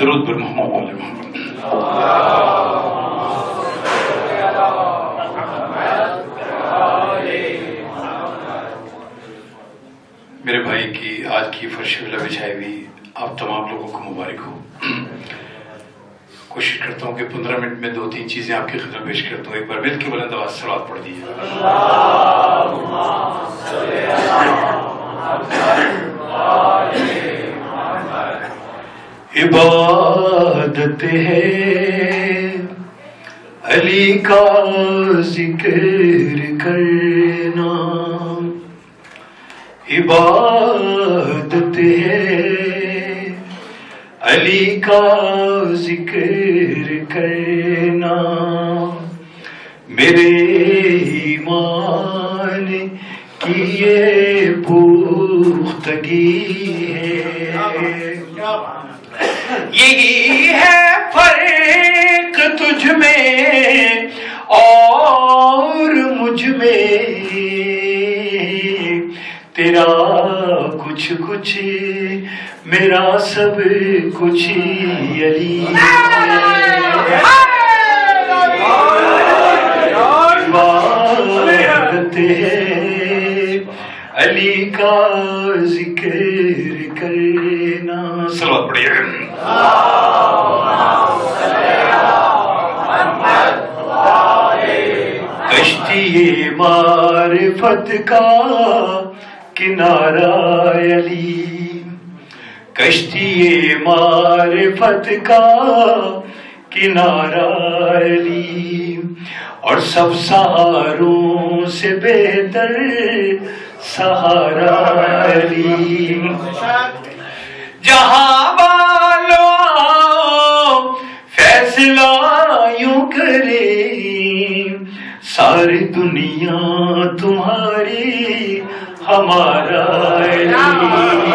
درود بر محمد وآل محمد. میرے بھائی کی آج کی فرش ولا بچھائی ہوئی آپ تمام لوگوں کو مبارک ہو. کوشش کرتا ہوں کہ 15 منٹ میں 2-3 چیزیں آپ کی خدمت پیش کرتا ہوں. ایک بار مل کے بلند آواز صلوات پڑھ دیجیے. عبادت ہے علی کا ذکر کرنا، عبادت ہے علی کا ذکر کرنا، میرے ایمان کی یہ پختگی ہے. یہی ہے فرق تجھ میں اور مجھ میں، تیرا کچھ کچھ میرا سب کچھ علی عبادت ہے علی کا ذکر کرنا. صلوات پڑھیے. کشتی معرفت کا کنارہ علی، کشتی معرفت کا کنارہ علی، اور سب سہاروں سے بہتر سہارا علی. جہاں والوں فیصلہ یوں کرے، ساری دنیا تمہاری ہمارا علی،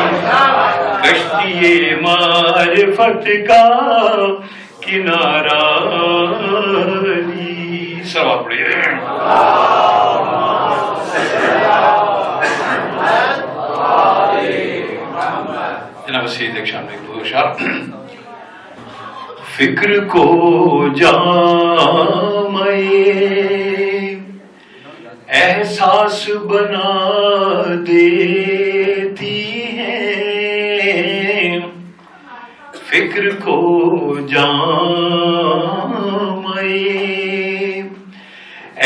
کشتی معرفت کا کنارہ علی. صلوات پڑھیے. جناب سید ایک شام میں ایک دو اشعار. فکر کو جامع احساس بنا دیتی ہے، فکر کو جامع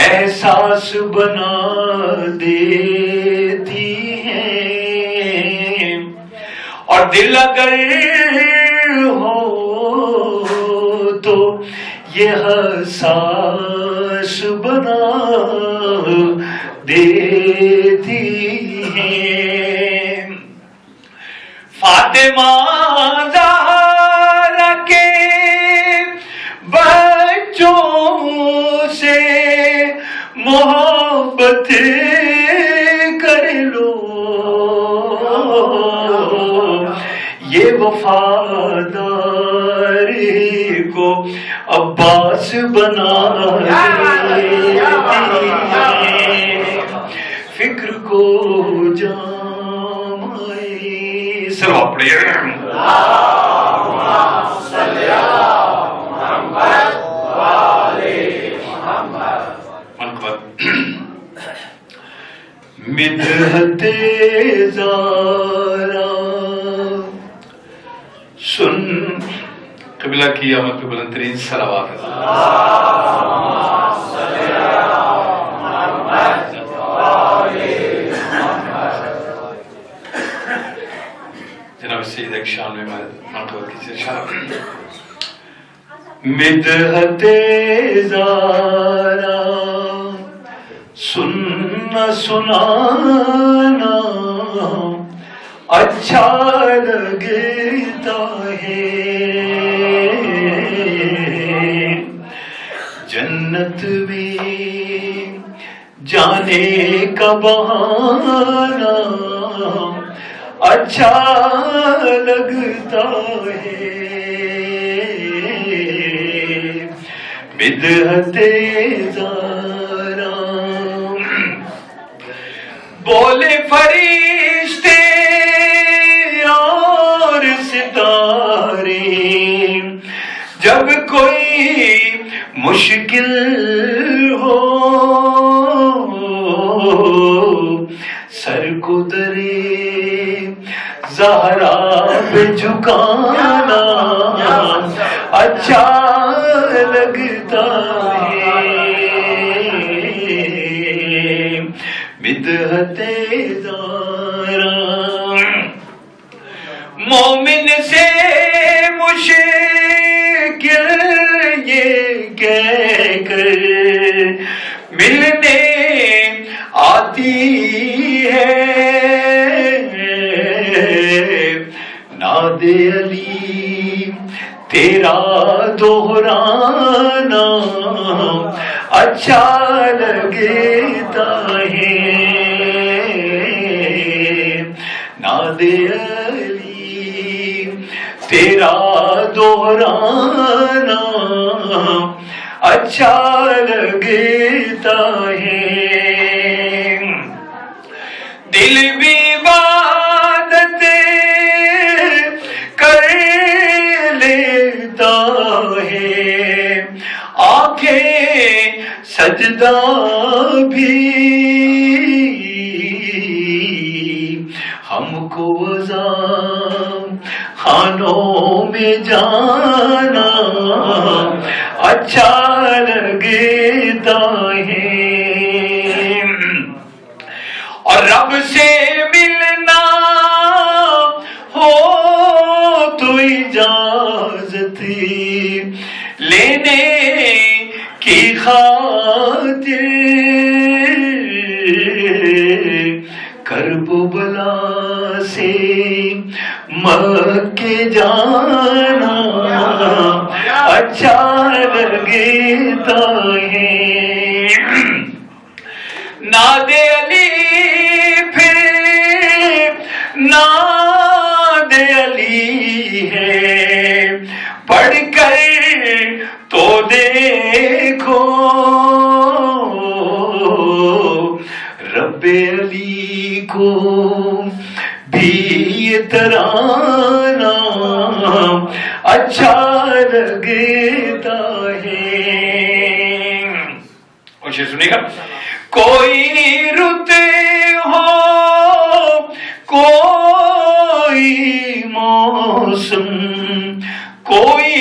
احساس بنا دیتی ہے، اور دل اگر ہو تو یہ حساس بنا دیتی ہے. فاطمہ زہرا کے بچوں سے محبت کر لو، یہ وفاداری کو عباس بنا دیتی ہے، فکر کو جامع. صلوات پڑھیے. مدحت زارا سن قبلہ کی آمد پہ بلند ترین صلوات ہے. جناب سید ایک شان میں مرتبہ کسی شان. مدحت زارا سننا سنانا اچھا لگتا ہے، جنت میں جانے کا بہانا اچھا لگتا ہے. بدعت زارا بولے فرشتے اور ستارے جب کوئی مشکل ہو سر کو درے زہرا پہ جھکانا اچھا لگتا ہے، مدحت زارا مومن سے مشکل یہ کہہ کر ملنے آتی ہے، ناد علی تیرا دہرانا اچھا لگتا ہے، ناد علی تیرا دہرانا اچھا لگتا ہے، دل بھی عبادت کر لیتا ہے، آنکھیں سجدہ بھی ہم کو خانوں میں جانا اچھا لگتا ہے، اور رب سے ملنا ہو تو اجازت لینے کی خاطر کرب و بلا سے مکے جانا اچھا لگتا ہے، ناد علی پھر ناد علی ہے، پڑھ کر تو دیکھو رب علی کو بھی یہ ترانہ اچھا لگتا ہے، اور یہ سنیے گا، کوئی رت ہو کوئی موسم کوئی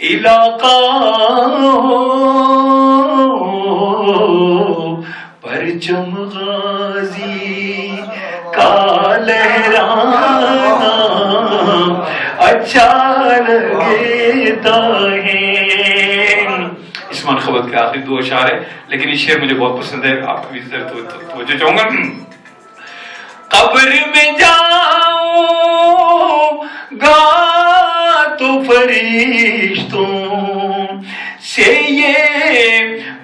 علاقہ ہو، پرچم غازی کا لہرانا اچھا لگتا ہے۔ اس منقبت کے آخری دو اشعار ہے، لیکن یہ شعر مجھے بہت پسند ہے، آپ کو بھی توجہ چاہوں گا۔ قبر میں جاؤں گا تو فرشتوں سے یہ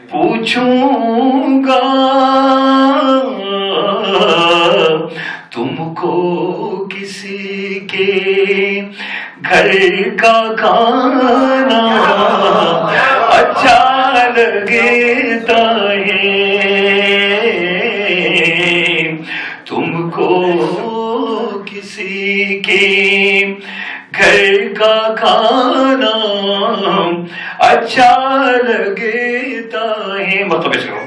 پوچھوں گا، تم کو کس کے گھر کا کھانا اچھا لگتا ہے، تم کو کسی کے گھر کا کھانا اچھا لگتا ہے، مطلب اس کو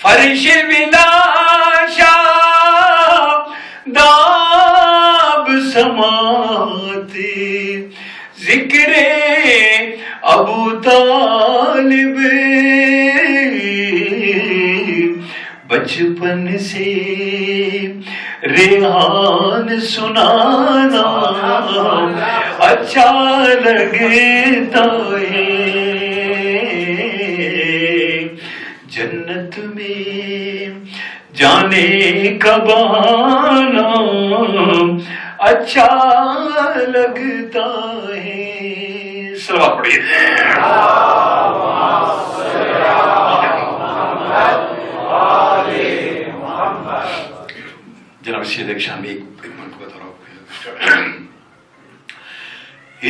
فرش بلاشا داب سماعت ذکر ابو طالب، بچپن سے ریحان سنانا اچھا لگتا ہے، جنت میں جانے کا بہانا اچھا لگتا ہے۔ صلوات پڑھیے۔ جناب سید ایک شامی ایک منٹ بتا رہا ہوں،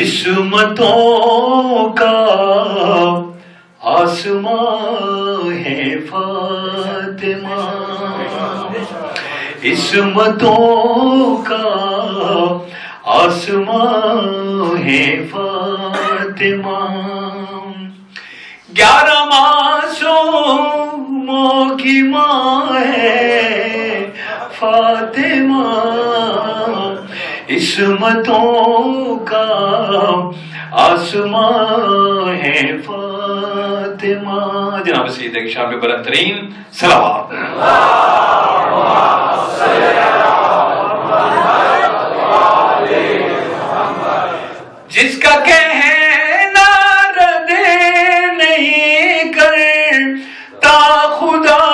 عصمتوں کا آسمان ہے فاطمہ، عصمتوں کا آسماں ہے فاطمہ، 11 معصوموں کی ماں ہے فاطمہ، عصمتوں کا آسماں ہے فاطمہ۔ جناب سیدہ کی شان پہ بلند ترین صلوات۔ جس کا کہنا رد نہیں کرتا خدا،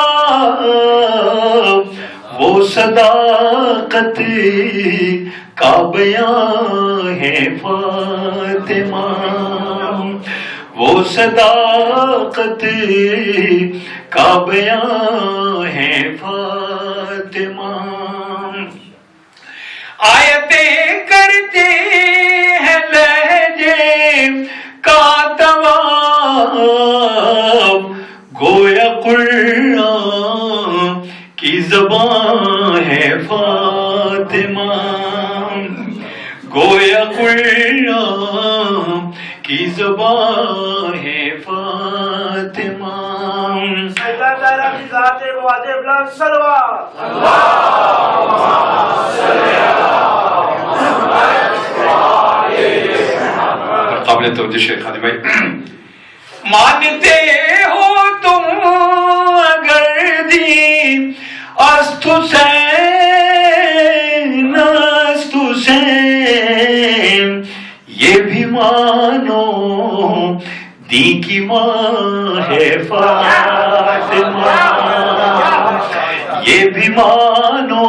وہ صداقت کا بیان ہے فاطمہ، وہ صداقت کا بیان ہے فاطمہ۔ آیتیں کرتے ہیں لہجے کا طواف، گویا قرآن کی زبان ہے فاطمہ، گویا قرآن کی زبان ہے فاطمہ۔ قابل توجہ شیخ خادم بھائی، مانتے ہو تم اگر دین است حسین، است حسین، یہ بھی مانو دین کی ماں ہے فاطمہ، یہ بھی مانو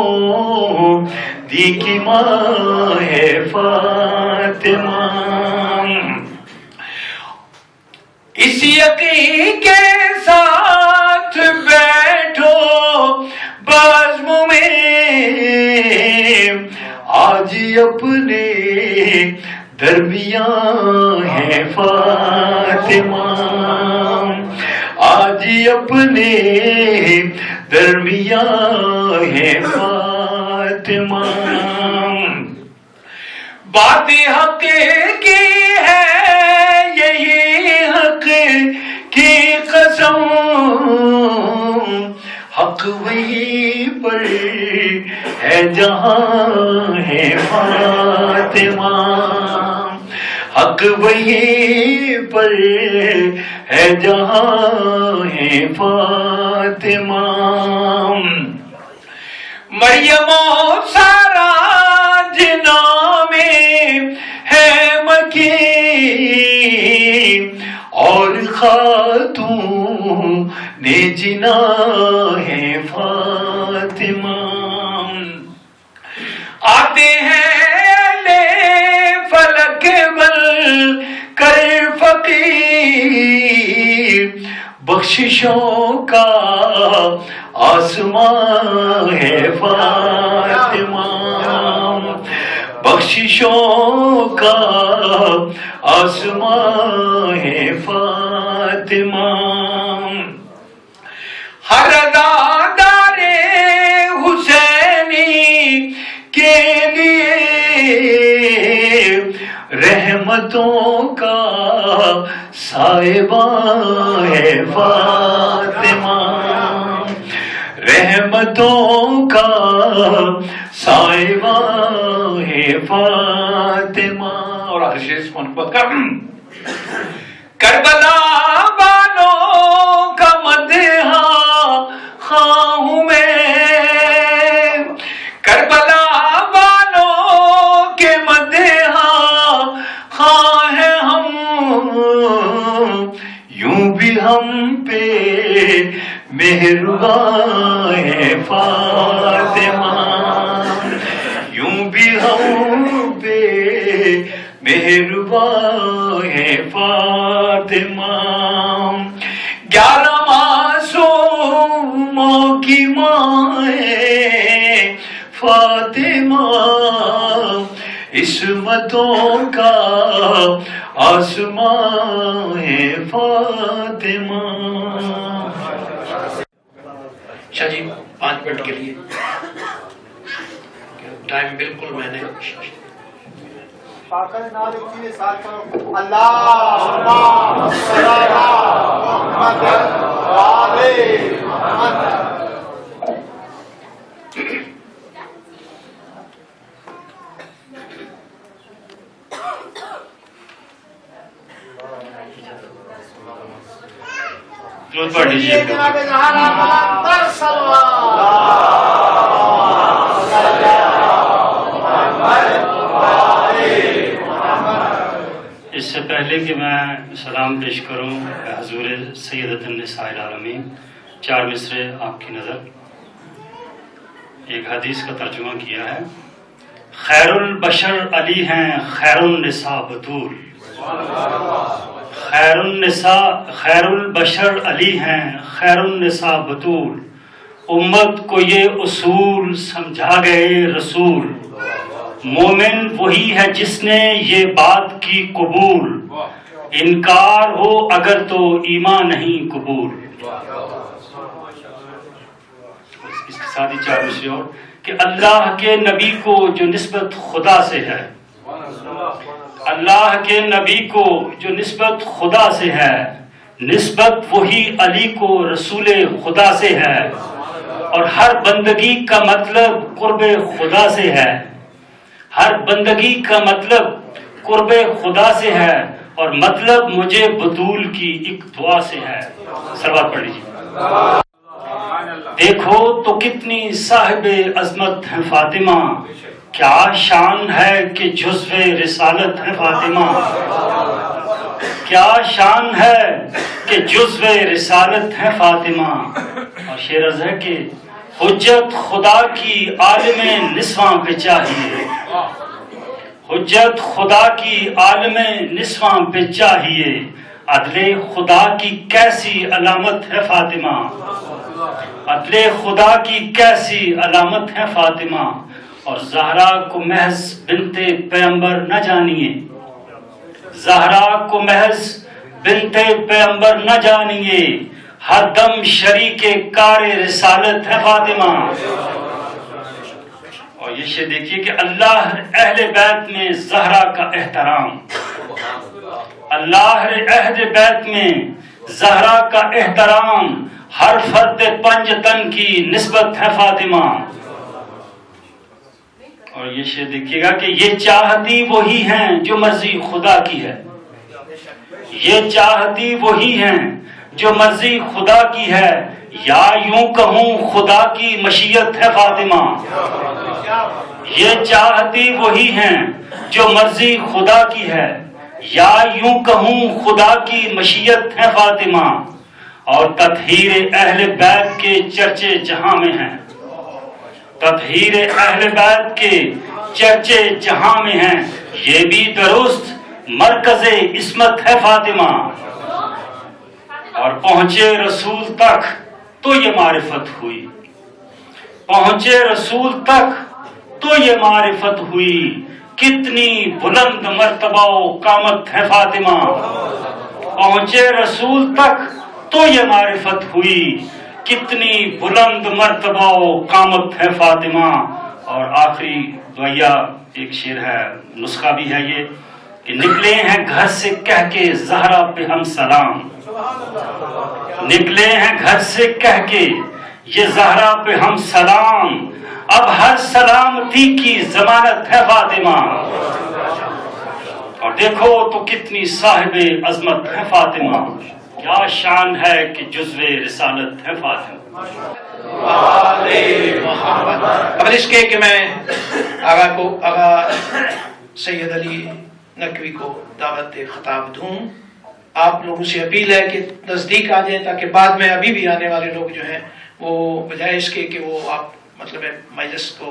دین کی ماں ہے فاطمہ۔ اس یقین کے ساتھ بیٹھو بزم میں، آج اپنے درمیان ہے فاطمہ، آج اپنے درمیان ہے فاطمہ۔ بات حق کی ہے یہی حق کی قسم، حق وہی پر ہے جہاں ہے فاطمہ، حق وہی پر ہے جہاں ہے فاطمہ۔ مریم و سارا جنا میں ہے مکین، اور خاتون نے جنا ہے فاطمہ۔ آتے ہیں لے فلک بل کر فقیر، بخششوں کا آسمان ہے فاطمہ، بخششوں کا آسمان ہے فاطمہ۔ ہر ادادار حسینی کے لیے رحمتوں کا سائبان ہے فاطمہ، رحمتوں کا سائبان ہے فاطمہ۔ اور آخر شیخ محبت کر کربلا والوں کا مدح خواہ ہوں میں، کربلا والوں کے مدح خواہ ہیں ہم، یوں بھی ہم پہ مہربان ہے فاطمہ، یوں بھی ہم پہ مہربان ہے فاطمہ۔ 11 معصوموں کی ماں ہے فاطمہ، عصمتوں کا آسمان ہے فاطمہ۔ شاہ جی 5 منٹ کے لیے ٹائم بالکل میں نے درود پڑھ لیجیے. اس سے پہلے کہ میں سلام پیش کروں حضور سیدۃ النساء العالمین، 4 مصرے آپ کی نظر. ایک حدیث کا ترجمہ کیا ہے. خیر البشر علی ہیں، خیر النساء بطول. خیر البشر علی ہیں، خیر النساء بطول. امت کو یہ اصول سمجھا گئے رسول. مومن وہی ہے جس نے یہ بات کی قبول. انکار ہو اگر تو ایمان نہیں قبول. اس کے ساتھ ہی 4 مصرے اور کہ اللہ کے نبی کو جو نسبت خدا سے ہے، اللہ کے نبی کو جو نسبت خدا سے ہے، نسبت وہی علی کو رسول خدا سے ہے. اور ہر بندگی کا مطلب قرب خدا سے ہے. ہر بندگی کا مطلب قرب خدا سے ہے، اور مطلب مجھے بطول کی ایک دعا سے ہے. صلوات پڑھ لیجیے. دیکھو تو کتنی صاحب عظمت ہے فاطمہ، کیا شان ہے کہ جزو رسالت ہے فاطمہ. کیا شان ہے کہ جزو رسالت ہے فاطمہ. اور شعر عرض ہے کہ حجت خدا کی عالم نسواں پہ چاہیے. حجت خدا کی عالم نسواں پہ چاہیے. عدل خدا کی کیسی علامت ہے فاطمہ. عدل خدا کی کیسی علامت ہے فاطمہ. اور زہرا کو محض بنت پیغمبر نہ جانیے. زہرا کو محض بنت پیغمبر نہ جانیے. ہر دم شریک کار رسالت ہے فاطمہ. اور یہ شعر دیکھیے کہ اللہ اہل بیت میں زہرا کا احترام. اللہ اہل بیت میں زہرا کا احترام. ہر فرد پنج تن کی نسبت ہے فاطمہ. اور یہ شعر دیکھیے گا کہ یہ چاہتی وہی ہیں جو مرضی خدا کی ہے. یہ چاہتی وہی ہیں جو مرضی خدا کی ہے. یا یوں کہوں خدا کی مشیت ہے فاطمہ. یہ چاہتی وہی ہیں جو مرضی خدا کی ہے. یا یوں کہوں خدا کی مشیت ہے فاطمہ. اور تطہیر اہل بیت کے چرچے جہاں میں ہیں. تطہیر اہل بیت کے چرچے جہاں میں ہیں. یہ بھی درست مرکز عصمت ہے فاطمہ. اور پہنچے رسول تک تو یہ معرفت ہوئی. پہنچے رسول تک تو یہ معرفت ہوئی. کتنی بلند مرتبہ و قامت ہے فاطمہ. پہنچے رسول تک تو یہ معرفت ہوئی. کتنی بلند مرتبہ و قامت ہے فاطمہ. اور آخری دعائیہ ایک شعر ہے، نسخہ بھی ہے یہ کہ نکلے ہیں گھر سے کہہ کے زہرا پہ ہم سلام. نکلے ہیں گھر سے کہہ کے یہ زہرا پہ ہم سلام. اب ہر سلامتی کی ضمانت ہے فاطمہ. اور دیکھو تو کتنی صاحب عظمت ہے فاطمہ. کیا شان ہے کہ جزو رسالت ہے فاطمہ. قبل اس کے کہ میں آغا سید علی نقوی کو دعوت خطاب دوں، آپ لوگوں سے اپیل ہے کہ نزدیک آ جائیں تاکہ بعد میں ابھی بھی آنے والے لوگ جو ہیں وہ بجائے اس کے کہ وہ آپ مطلب مجلس کو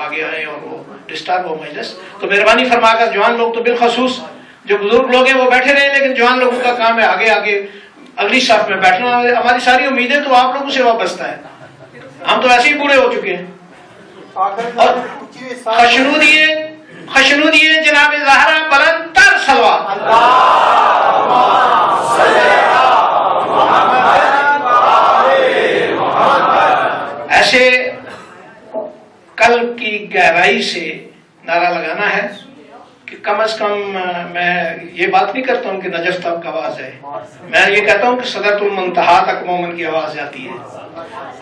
آگے آئیں اور وہ ڈسٹرب ہو مجلس، تو مہربانی فرما کر جوان لوگ تو بالخصوص جو بزرگ لوگ ہیں وہ بیٹھے رہے، لیکن جوان لوگوں کا کام ہے آگے آگے اگلی صف میں بیٹھنا. ہماری ساری امیدیں تو آپ لوگوں سے وابستہ ہے. ہم تو ایسے ہی بوڑھے ہو چکے ہیں. اور خشنودیے جناب زہرا بلند تر صلوات. ایسے قلب کی گہرائی سے نعرہ لگانا ہے کہ میں یہ بات نہیں کرتا ہوں کہ نجف تک آواز ہے، میں یہ کہتا ہوں کہ صدرۃ المنتہا تک مومن کی آواز جاتی ہے.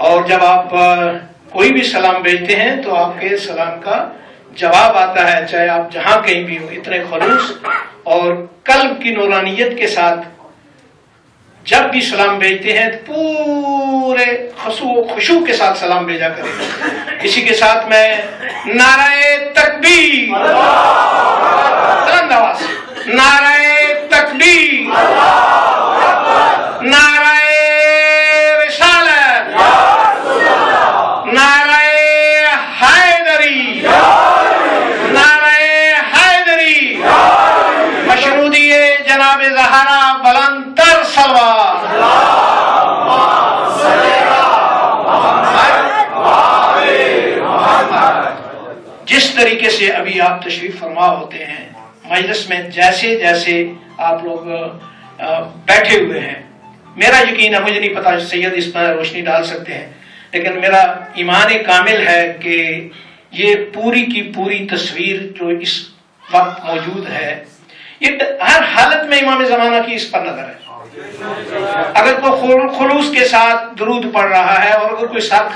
اور جب آپ کوئی بھی سلام بھیجتے ہیں تو آپ کے سلام کا جواب آتا ہے، چاہے آپ جہاں کہیں بھی ہوں. اتنے خلوص اور قلب کی نورانیت کے ساتھ جب بھی سلام بھیجتے ہیں تو پورے خشوع کے ساتھ سلام بھیجا کریں. اسی کے ساتھ میں نعرہ تکبیر، بلند آواز، نعرہ تکبیر، نعرہ رسالت، نعرہ حیدری، نعرہ حیدری، مشروطی جناب زہرا بلند تر سلوات. جس طریقے سے ابھی آپ تشریف فرما ہوتے ہیں مجلس میں، جیسے جیسے آپ لوگ بیٹھے ہوئے ہیں، میرا یقین ہے، مجھے نہیں پتا سید اس پر روشنی ڈال سکتے ہیں، لیکن میرا ایمان کامل ہے کہ یہ پوری کی پوری تصویر جو اس وقت موجود ہے، یہ ہر حالت میں امام زمانہ کی اس پر نظر ہے. اگر کوئی خلوص کے ساتھ درود پڑھ رہا ہے اور اگر کوئی ساتھ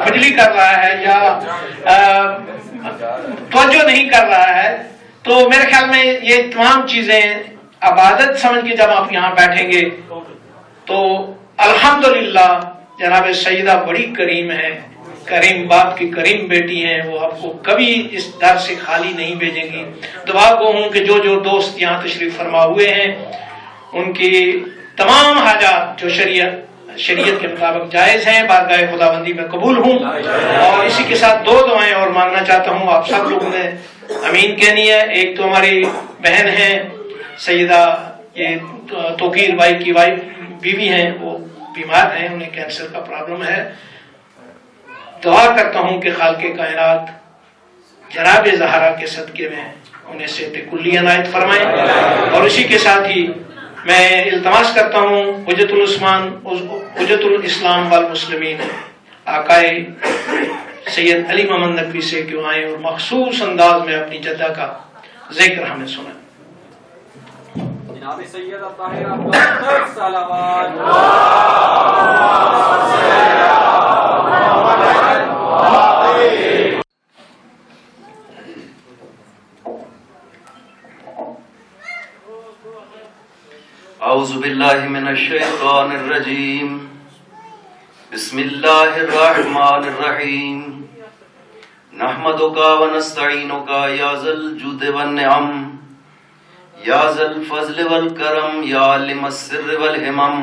کھجلی کر رہا ہے یا توجہ نہیں کر رہا ہے، تو میرے خیال میں یہ تمام چیزیں عبادت سمجھ کے جب آپ یہاں بیٹھیں گے تو الحمدللہ جناب سیدہ بڑی کریم ہے، کریم باپ کی کریم بیٹی ہیں، وہ آپ کو کبھی اس در سے خالی نہیں بھیجیں گی. دعا گو ہوں کہ جو جو دوست یہاں تشریف فرما ہوئے ہیں ان کی تمام حاجات جو شریعت کے مطابق جائز ہیں بارگاہ خداوندی میں قبول ہوں. اور اسی کے ساتھ دو دعائیں اور مانگنا چاہتا ہوں، آپ سب لوگوں نے امین کہنی ہے. ایک تو ہماری بہن ہیں سیدہ یہ توقیر بھائی کی بیوی ہیں، وہ بیمار ہیں، انہیں کینسر کا پرابلم ہے. دعا کرتا ہوں کہ خالق کائنات جناب زہرا کے صدقے میں انہیں صحت کلی عنایت فرمائیں. اور اسی کے ساتھ ہی میں التماس کرتا ہوں حجت الاسلام والمسلمین آقائے سید علی محمد نقوی سے کیوں آئیں اور مخصوص انداز میں اپنی جدہ کا ذکر ہمیں سنیں. جناب سید الطاہرہ صلوات اعوذ باللہ من الشیطان الرجیم، بسم اللہ الرحمن الرحیم. نحمدک ونستعینک یا ذا الجود والنعم یا ذا الفضل والکرم یا عالم السر والہمم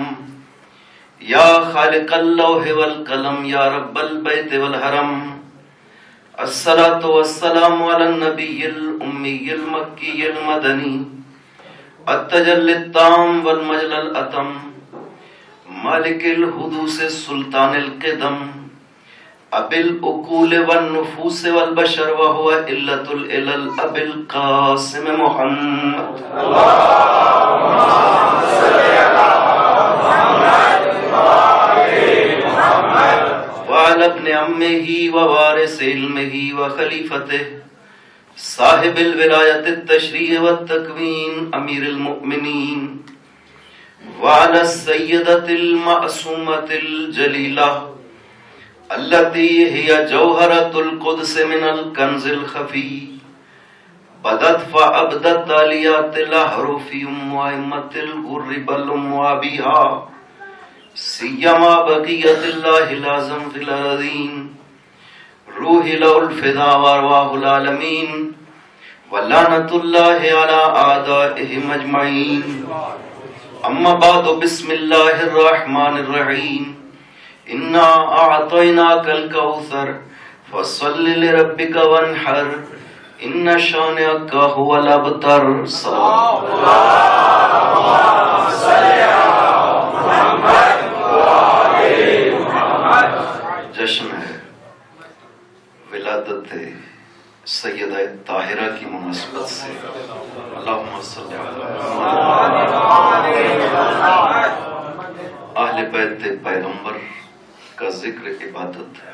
یا خالق اللوح والقلم یا رب البیت والحرم. الصلاة والسلام علی النبی الامی المکی المدنی التجلی التام والمجل الاتم مالک الحدوث سلطان القدم ابی العقول والنفوس والبشر وهو علت العلل ابی القاسم محمد. وعلى ابن عمه ووارث علمه وخلیفته صاحب الولایت التشریع والتکوین امیر المؤمنین وعلى السیدة المعصومة الجلیلہ التي هي جوہرة القدس من الکنز الخفی بدت فابدت تالیات الاحرف وائمة الغر بل وابیها سیما بقیت اللہ لازم فی الارضین روح لہ الفدا وارواح العالمین ولعنت اللہ علی اعدائہم اجمعین. اما بعد بسم اللہ الرحمن الرحیم. انا اعطیناک الکوثر فصل لربک وانحر ان شانئک هو الابتر. صلی جشن ہے ولادت سیدہ طاہرہ کی مناسبت سے اللہم صلی اہل بیت پیغمبر کا ذکر عبادت ہے.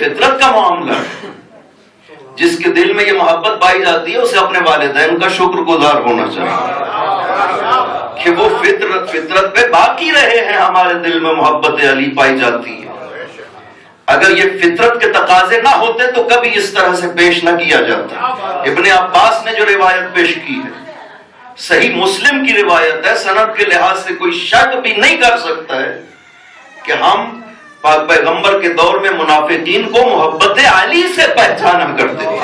فطرت کا معاملہ ہے. جس کے دل میں یہ محبت پائی جاتی ہے اسے اپنے والدین کا شکر گزار ہونا چاہیے کہ وہ فطرت پہ باقی رہے ہیں. ہمارے دل میں محبت علی پائی جاتی ہے. اگر یہ فطرت کے تقاضے نہ ہوتے تو کبھی اس طرح سے پیش نہ کیا جاتا. ابن عباس نے جو روایت پیش کی ہے صحیح مسلم کی روایت ہے, سند کے لحاظ سے کوئی شک بھی نہیں کر سکتا ہے کہ ہم پاک پیغمبر کے دور میں منافقین کو محبت علی سے پہچانا کرتے تھے.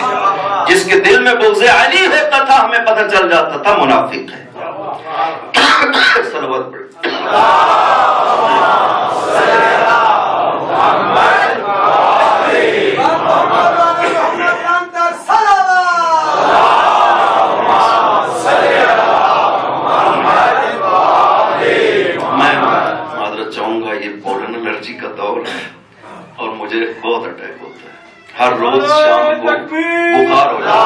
جس کے دل میں بغض علی ہوتا تھا ہمیں پتہ چل جاتا تھا منافق ہے. صلوات پڑھیں. کا دور ہے اور مجھے بہت اٹیک ہوتا ہے. ہر روز شام کو بخار ہو جاتا.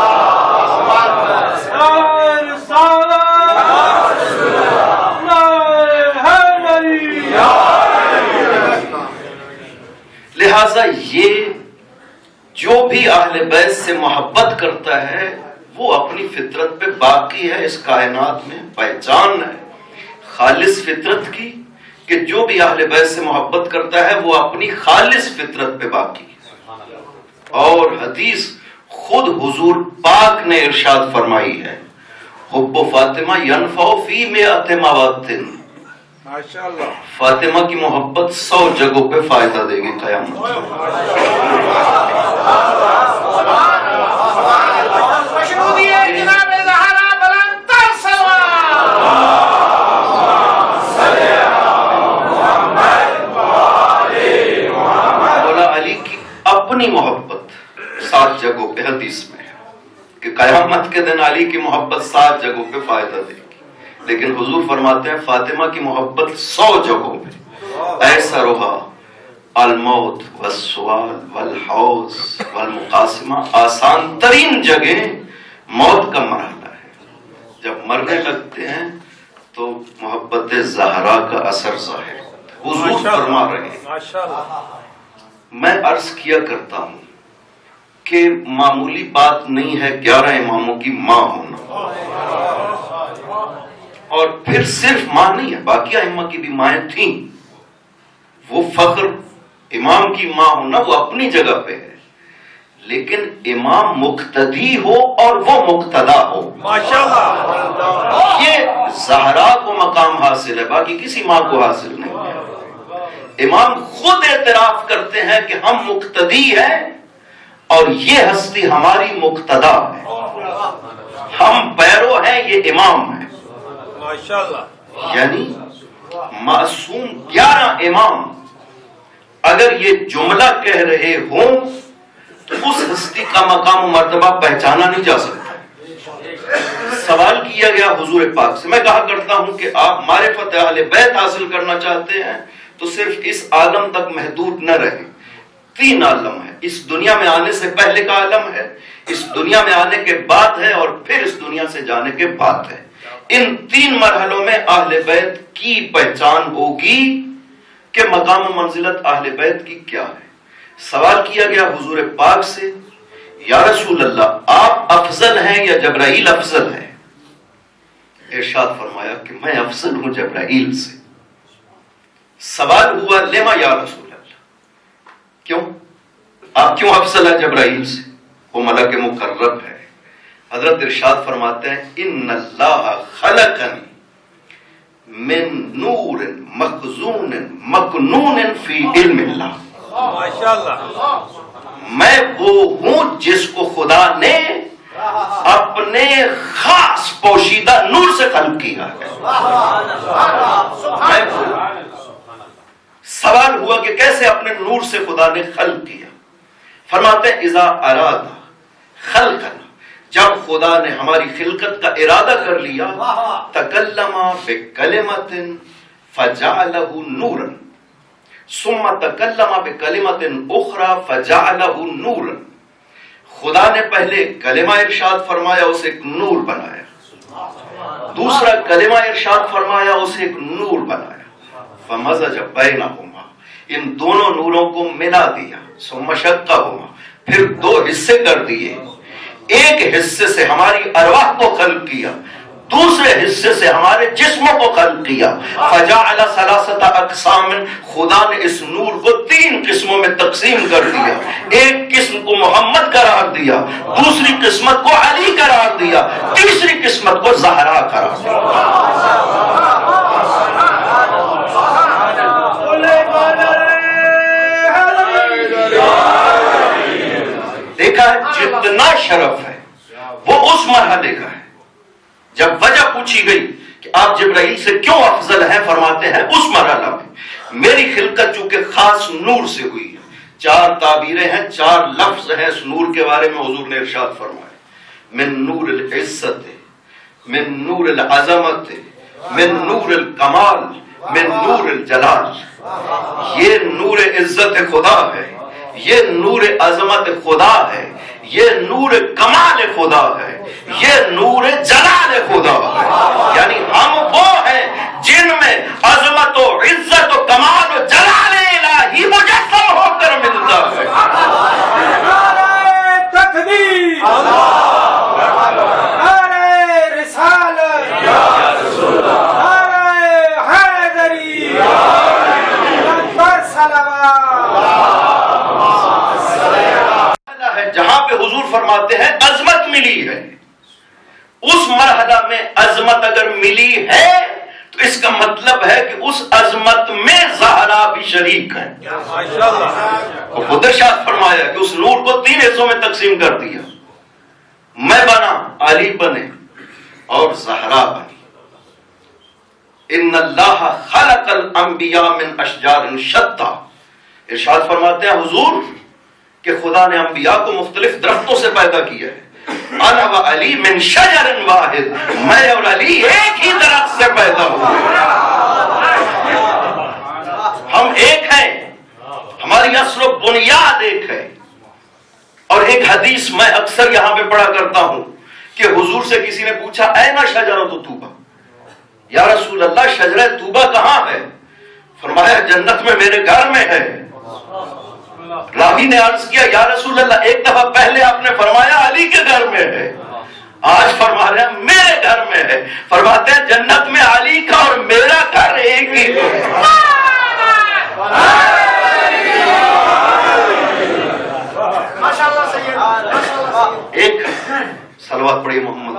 لہذا یہ جو بھی اہل بیت سے محبت کرتا ہے وہ اپنی فطرت پہ باقی ہے. اس کائنات میں پہچان ہے خالص فطرت کی کہ جو بھی اہل بیت سے محبت کرتا ہے وہ اپنی خالص فطرت پہ باقی ہے. اور حدیث خود حضور پاک نے ارشاد فرمائی ہے حب فاطمہ ینفع فی مئات مواطن. فاطمہ کی محبت 100 جگہوں پہ فائدہ دے گی قیامت. اپنی محبت 7 جگہوں پہ حدیث میں ہے کہ قیامت کے دن علی کی محبت 7 جگہوں پہ فائدہ دے گی. لیکن حضور فرماتے ہیں فاطمہ کی محبت 100 جگہوں پہ ایسا رہا الموت والسوال والحوض والمقاسمہ. آسان ترین جگہ موت کا مرحلہ ہے. جب مرنے لگتے ہیں تو محبت زہرا کا اثر ظاہر. حضور فرما رہے ہیں میں عرض کیا کرتا ہوں کہ معمولی بات نہیں ہے 11 اماموں کی ماں ہونا. اور پھر صرف ماں نہیں ہے, باقی ائمہ کی بھی مائیں تھیں. وہ فخر امام کی ماں ہونا وہ اپنی جگہ پہ ہے, لیکن امام مقتدی ہو اور وہ مقتدا ہو. یہ زہرا کو مقام حاصل ہے, باقی کسی ماں کو حاصل نہیں ہے. امام خود اعتراف کرتے ہیں کہ ہم مقتدی ہیں اور یہ ہستی ہماری مقتدا ہے. ہم پیرو ہیں, یہ امام ہے. یعنی معصوم 11 امام اگر یہ جملہ کہہ رہے ہوں تو اس ہستی کا مقام و مرتبہ پہچانا نہیں جا سکتا. سوال کیا گیا حضور پاک سے, میں کہا کرتا ہوں کہ آپ معرفت اہل بیت حاصل کرنا چاہتے ہیں تو صرف اس عالم تک محدود نہ رہیں. 3 عالم ہے. اس دنیا میں آنے سے پہلے کا عالم ہے, اس دنیا میں آنے کے بعد ہے, اور پھر اس دنیا سے جانے کے بعد ہے. ان 3 مرحلوں میں اہل بیت کی پہچان ہوگی کہ مقام و منزلت اہل بیت کی کیا ہے. سوال کیا گیا حضور پاک سے یا رسول اللہ آپ افضل ہیں یا جبرائیل افضل ہے؟ ارشاد فرمایا کہ میں افضل ہوں جبرائیل سے. سوال ہوا لما یا رسول اللہ, کیوں آپ کیوں افضل ہے جبرائیل سے؟ وہ ملک مقرب ہے. حضرت ارشاد فرماتے ہیں ان اللہ خلقنی من نور مخزون مکنون فی علم اللہ. میں وہ ہوں جس کو خدا نے اپنے خاص پوشیدہ نور سے خلق کیا ہے. سوال ہوا کہ کیسے اپنے نور سے خدا نے خلق کیا؟ فرماتے ہیں اذا اراد خلقنا, جب خدا نے ہماری خلقت کا ارادہ کر لیا, تکلم بکلمۃ فجعلہ نورا ثم تکلم بکلمۃ اخرى فجعلہ نورا. خدا نے پہلے کلمہ ارشاد فرمایا, اسے ایک نور بنایا. دوسرا کلمہ ارشاد فرمایا, اسے ایک نور بنایا. فمزج بینہما, ان دونوں نوروں کو ملا دیا، مشقہما، پھر دو حصے کر دیے، ایک حصے سے ہماری ارواح کو خلق کیا، دوسرے حصے سے ہمارے جسموں کو خلق کیا، فجعل ثلاثۃ اقسام، خدا نے اس نور کو 3 قسموں میں تقسیم کر دیا، ایک قسم کو محمد قرار دیا، دوسری قسمت کو علی قرار دیا، تیسری قسمت کو زہرا قرار دیا۔ دیکھا جتنا شرف ہے وہ اس مرحلے کا ہے۔ جب وجہ پوچھی گئی کہ آپ جبرائیل سے کیوں افضل ہیں، فرماتے ہیں اس مرحلہ میں میری خلقت چونکہ خاص نور سے ہوئی ہے۔ 4 تعبیریں ہیں، 4 لفظ ہیں اس نور کے بارے میں حضور نے ارشاد فرمایا، من نور العزت، من نور العظمت، من نور الکمال، من نور الجلال۔ یہ نور عزت خدا ہے، یہ نور عظمت خدا ہے، یہ نور کمال خدا ہے، یہ نور جلال خدا ہے۔ یعنی ہم وہ ہیں جن میں عظمت و عزت و کمال و جلال الہی مجسم ہو کر ملتا ہے۔ نعرہ تکبیر، نعرہ رسالت، نعرہ حیدری، اکبر صلوات۔ جہاں پہ حضور فرماتے ہیں عظمت ملی ہے، اس مرحلہ میں عظمت اگر ملی ہے تو اس کا مطلب ہے کہ اس عظمت میں زہرا بھی شریک ہے۔ خود ارشاد فرمایا کہ اس نور کو 3 حصوں میں تقسیم کر دیا، میں بنا، علی بنے اور زہرا بنی۔ ان اللہ خلق الانبیاء من اشجار شتى، ارشاد فرماتے ہیں حضور کہ خدا نے انبیاء کو مختلف درختوں سے پیدا کیا ہے۔ انا و علی من شجر واحد، میں اور علی ایک ہی درخت سے پیدا ہوئے، ہم ایک ہیں، ہماری اصل و بنیاد ایک ہے۔ اور ایک حدیث میں اکثر یہاں پہ پڑھا کرتا ہوں کہ حضور سے کسی نے پوچھا اینا شجرۃ طوبیٰ، یا رسول اللہ شجرہ طوبیٰ کہاں ہے؟ فرمایا جنت میں میرے گھر میں ہے۔ راوی نے عرض کیا یا رسول اللہ ایک دفعہ پہلے آپ نے فرمایا علی کے گھر میں ہے، آج فرما رہے ہیں میرے گھر میں ہے۔ فرماتے ہیں جنت میں علی کا اور میرا گھر ایک ہی ہے۔ ایک صلوات پڑھیے محمد۔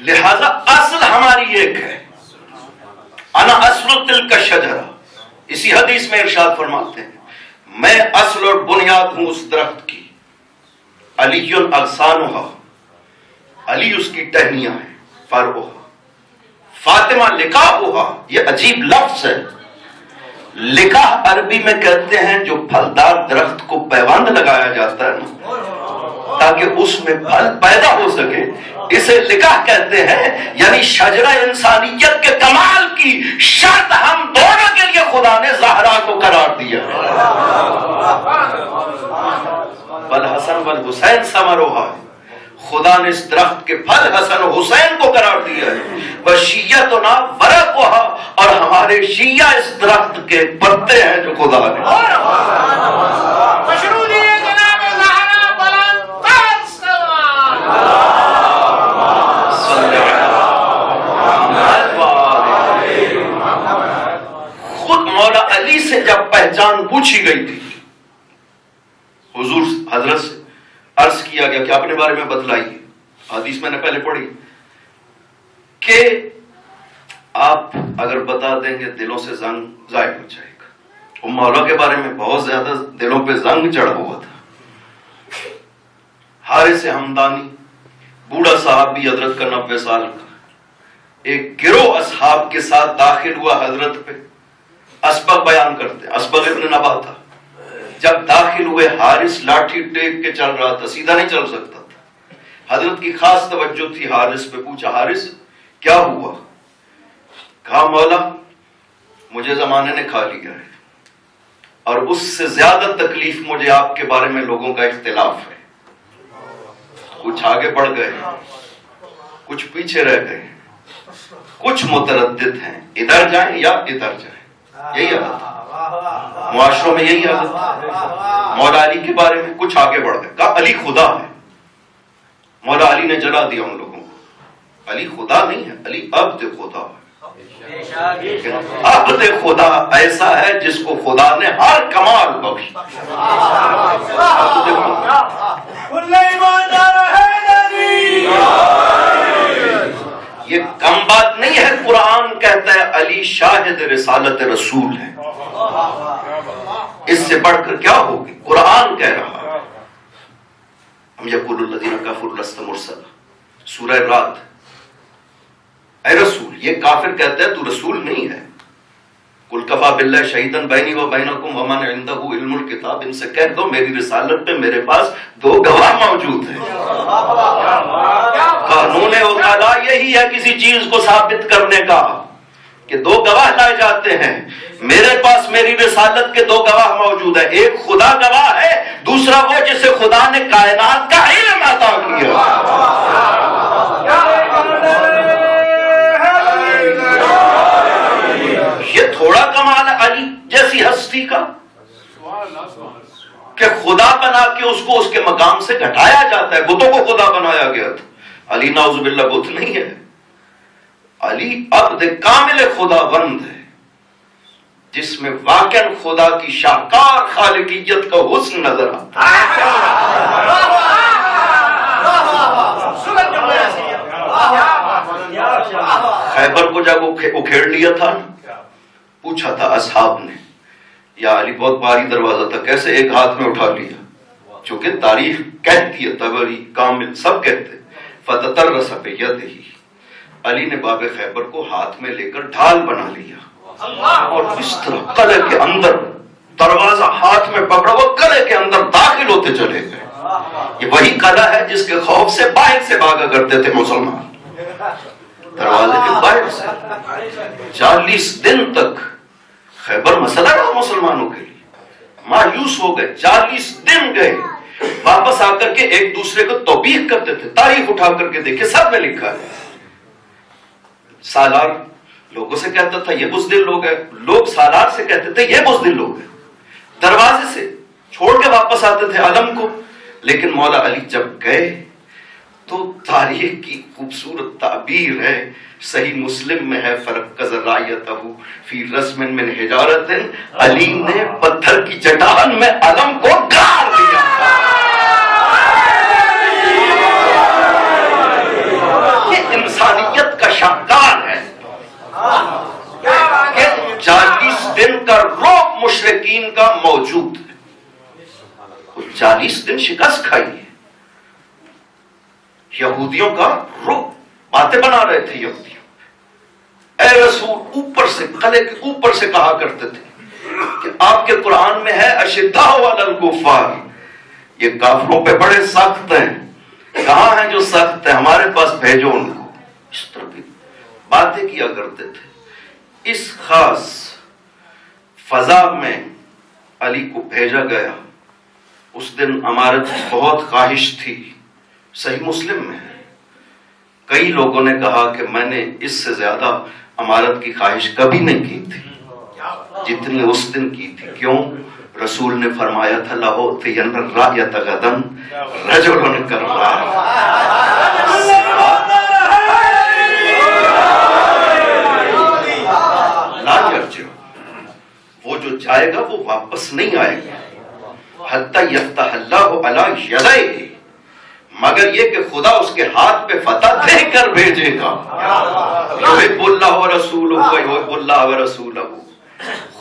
لہذا اصل ہماری ایک ہے، انا اصل تلک الشجرہ، اسی حدیث میں ارشاد فرماتے ہیں میں اصل اور بنیاد ہوں اس درخت کی۔ علی اغصانها، علی اس کی ٹہنیاں ہیں، فرعها، فاطمہ لقاؤها، یہ عجیب لفظ ہے۔ لقاح عربی میں کہتے ہیں جو پھلدار درخت کو پیوند لگایا جاتا ہے نا تاکہ اس میں پھل پیدا ہو سکے، اسے لقاح کہتے ہیں۔ یعنی شجرہ انسانیت کے کمال کی شرط ہم دونوں کے لیے خدا نے زہرا کو قرار دیا ہے۔ بل حسن بل حسین ثمرها، خدا نے اس درخت کے پھل حسن و حسین کو قرار دیا ہے۔ وشیعتنا ورقها، اور ہمارے شیعہ اس درخت کے پتے ہیں جو خدا نے۔ خود مولا علی سے جب پہچان پوچھی گئی تھی، حضور حضرت سے عرض کیا گیا کہ اپنے بارے میں بتلائیے، حدیث میں نے پہلے پڑھی کہ آپ اگر بتا دیں گے دلوں سے زنگ ظاہر ہو جائے گا۔ وہ مولا کے بارے میں بہت زیادہ دلوں پہ زنگ چڑھا ہوا تھا۔ حارث ہمدانی بوڑھا صاحب بھی حضرت کا 90 سال کا، ایک گروہ اصحاب کے ساتھ داخل ہوا حضرت پہ، اسبق بیان کرتے ہیں، اسبق ابن نبا تھا۔ جب داخل ہوئے حارث لاٹھی ٹیک کے چل رہا تھا، سیدھا نہیں چل سکتا تھا۔ حضرت کی خاص توجہ تھی حارث پہ، پوچھا حارث کیا ہوا؟ کہا مولا مجھے زمانے نے کھا لیا ہے اور اس سے زیادہ تکلیف مجھے آپ کے بارے میں لوگوں کا اختلاف ہے۔ کچھ آگے بڑھ گئے، کچھ پیچھے رہ گئے، کچھ متردد ہیں، ادھر جائیں یا ادھر جائیں، یہی حالت ہے معاشروں میں، یہی حالت ہے۔ مولا علی کے بارے میں کچھ آگے بڑھ گئے، کہا علی خدا ہے، مولا علی نے جلا دیا ان لوگوں کو، علی خدا نہیں ہے، علی عبد خدا ہے۔ عبد خدا ایسا ہے جس کو خدا نے ہر کمال بخشا۔ یہ کم بات نہیں ہے، قرآن کہتا ہے علی شاہد رسالت رسول ہے، اس سے بڑھ کر کیا ہوگی؟ قرآن کہہ رہا ہے ہم یقول الذین کفروا لست مرسلا، سورہ رات، اے رسول، یہ کافر کہتا ہے تو رسول نہیں ہے، قل کفا باللہ شہیدا بینی و بینکم ومن عندہ علم الکتاب، ان سے کہہ دو میری رسالت پہ میرے پاس 2 گواہ موجود ہیں۔ قانون وکالا یہی ہے کسی چیز کو ثابت کرنے کا کہ 2 گواہ لائے جاتے ہیں، میرے پاس میری رسالت کے 2 گواہ موجود ہیں، ایک خدا گواہ ہے، دوسرا وہ جسے خدا نے کائنات کا علم عطا کیا۔ یہ تھوڑا کمال ہے علی جیسی ہستی کا کہ خدا بنا کے اس کو اس کے مقام سے گھٹایا جاتا ہے، بتوں کو خدا بنایا گیا تھا، علی نعوذ باللہ بت نہیں ہے، علی عبد کامل خدا بند ہے، جس میں واقعا خدا کی شاہکار خالقیت کا حسن نظر آتا ہے۔ خیبر کو جب اکھیڑ لیا تھا، پوچھا تھا اصحاب نے، یا علی بہت بھاری دروازہ تھا، کیسے ایک ہاتھ میں اٹھا لیا؟ چونکہ تاریخ کہتی ہے، طبری کامل سب کہتے، فتترس بیدہ، علی نے باب خیبر کو ہاتھ میں لے کر ڈھال بنا لیا، اور اس طرح قلعے کے اندر دروازہ ہاتھ میں پکڑا وہ قلعے کے اندر داخل ہوتے چلے گئے۔ یہ وہی قلعہ ہے جس کے خوف سے باہر سے بھاگا کرتے تھے مسلمان، دروازے کے باہر سے۔ 40 دن تک خیبر مسئلہ رہا مسلمانوں کے لیے، مایوس ہو گئے، 40 دن گئے، واپس آ کر کے ایک دوسرے کو توبیخ کرتے تھے، تاریخ اٹھا کر کے دیکھے سب میں لکھا ہے۔ سالار لوگوں سے کہتا تھا یہ بزدل لوگ ہیں، لوگ سالار سے کہتے تھے یہ بزدل لوگ ہیں، دروازے سے چھوڑ کے واپس آتے تھے علم کو۔ لیکن مولا علی جب گئے تو تاریخ کی خوبصورت تعبیر ہے، صحیح مسلم میں ہے، فرقز رایتہ فی رسم من حجارت، علی نے پتھر کی چٹان میں علم کو گاڑ دیا۔ یہ انسانیت کا شاہکار ہے کہ 40 دن کا رعب مشرکین کا موجود ہے، 40 دن شکست کھائی ہے یہودیوں کا رعب، باتیں بنا رہے تھے یہودیوں، اے رسول، اوپر سے قلعے کے اوپر سے کہا کرتے تھے کہ آپ کے قرآن میں ہے اشداء علی الکفار، یہ کافروں پہ بڑے سخت ہیں، کہاں ہیں جو سخت ہیں، ہمارے پاس بھیجو ان کو۔ اس طرح کی باتیں کیا کرتے تھے۔ اس خاص فضا میں علی کو بھیجا گیا۔ اس دن عمارت کی بہت خواہش تھی، صحیح مسلم میں ہے، کئی لوگوں نے کہا کہ میں نے اس سے زیادہ عمارت کی خواہش کبھی نہیں کی تھی جتنی اس دن کی تھی۔ کیوں؟ رسول نے فرمایا تھا لَأُعْطِيَنَّ الرَّايَةَ غَدًا رَجُلٌ كَالرَّاحِ، لا يرجع، وہ جو جائے گا وہ واپس نہیں آئے گا، حَتَّى يَفْتَحَ اللَّهُ عَلَى يَدَيْهِ، مگر یہ کہ خدا اس کے ہاتھ پہ فتح دے کر بھیجے گا۔ یحب اللہ ورسولہ ویحب اللہ ورسولہ،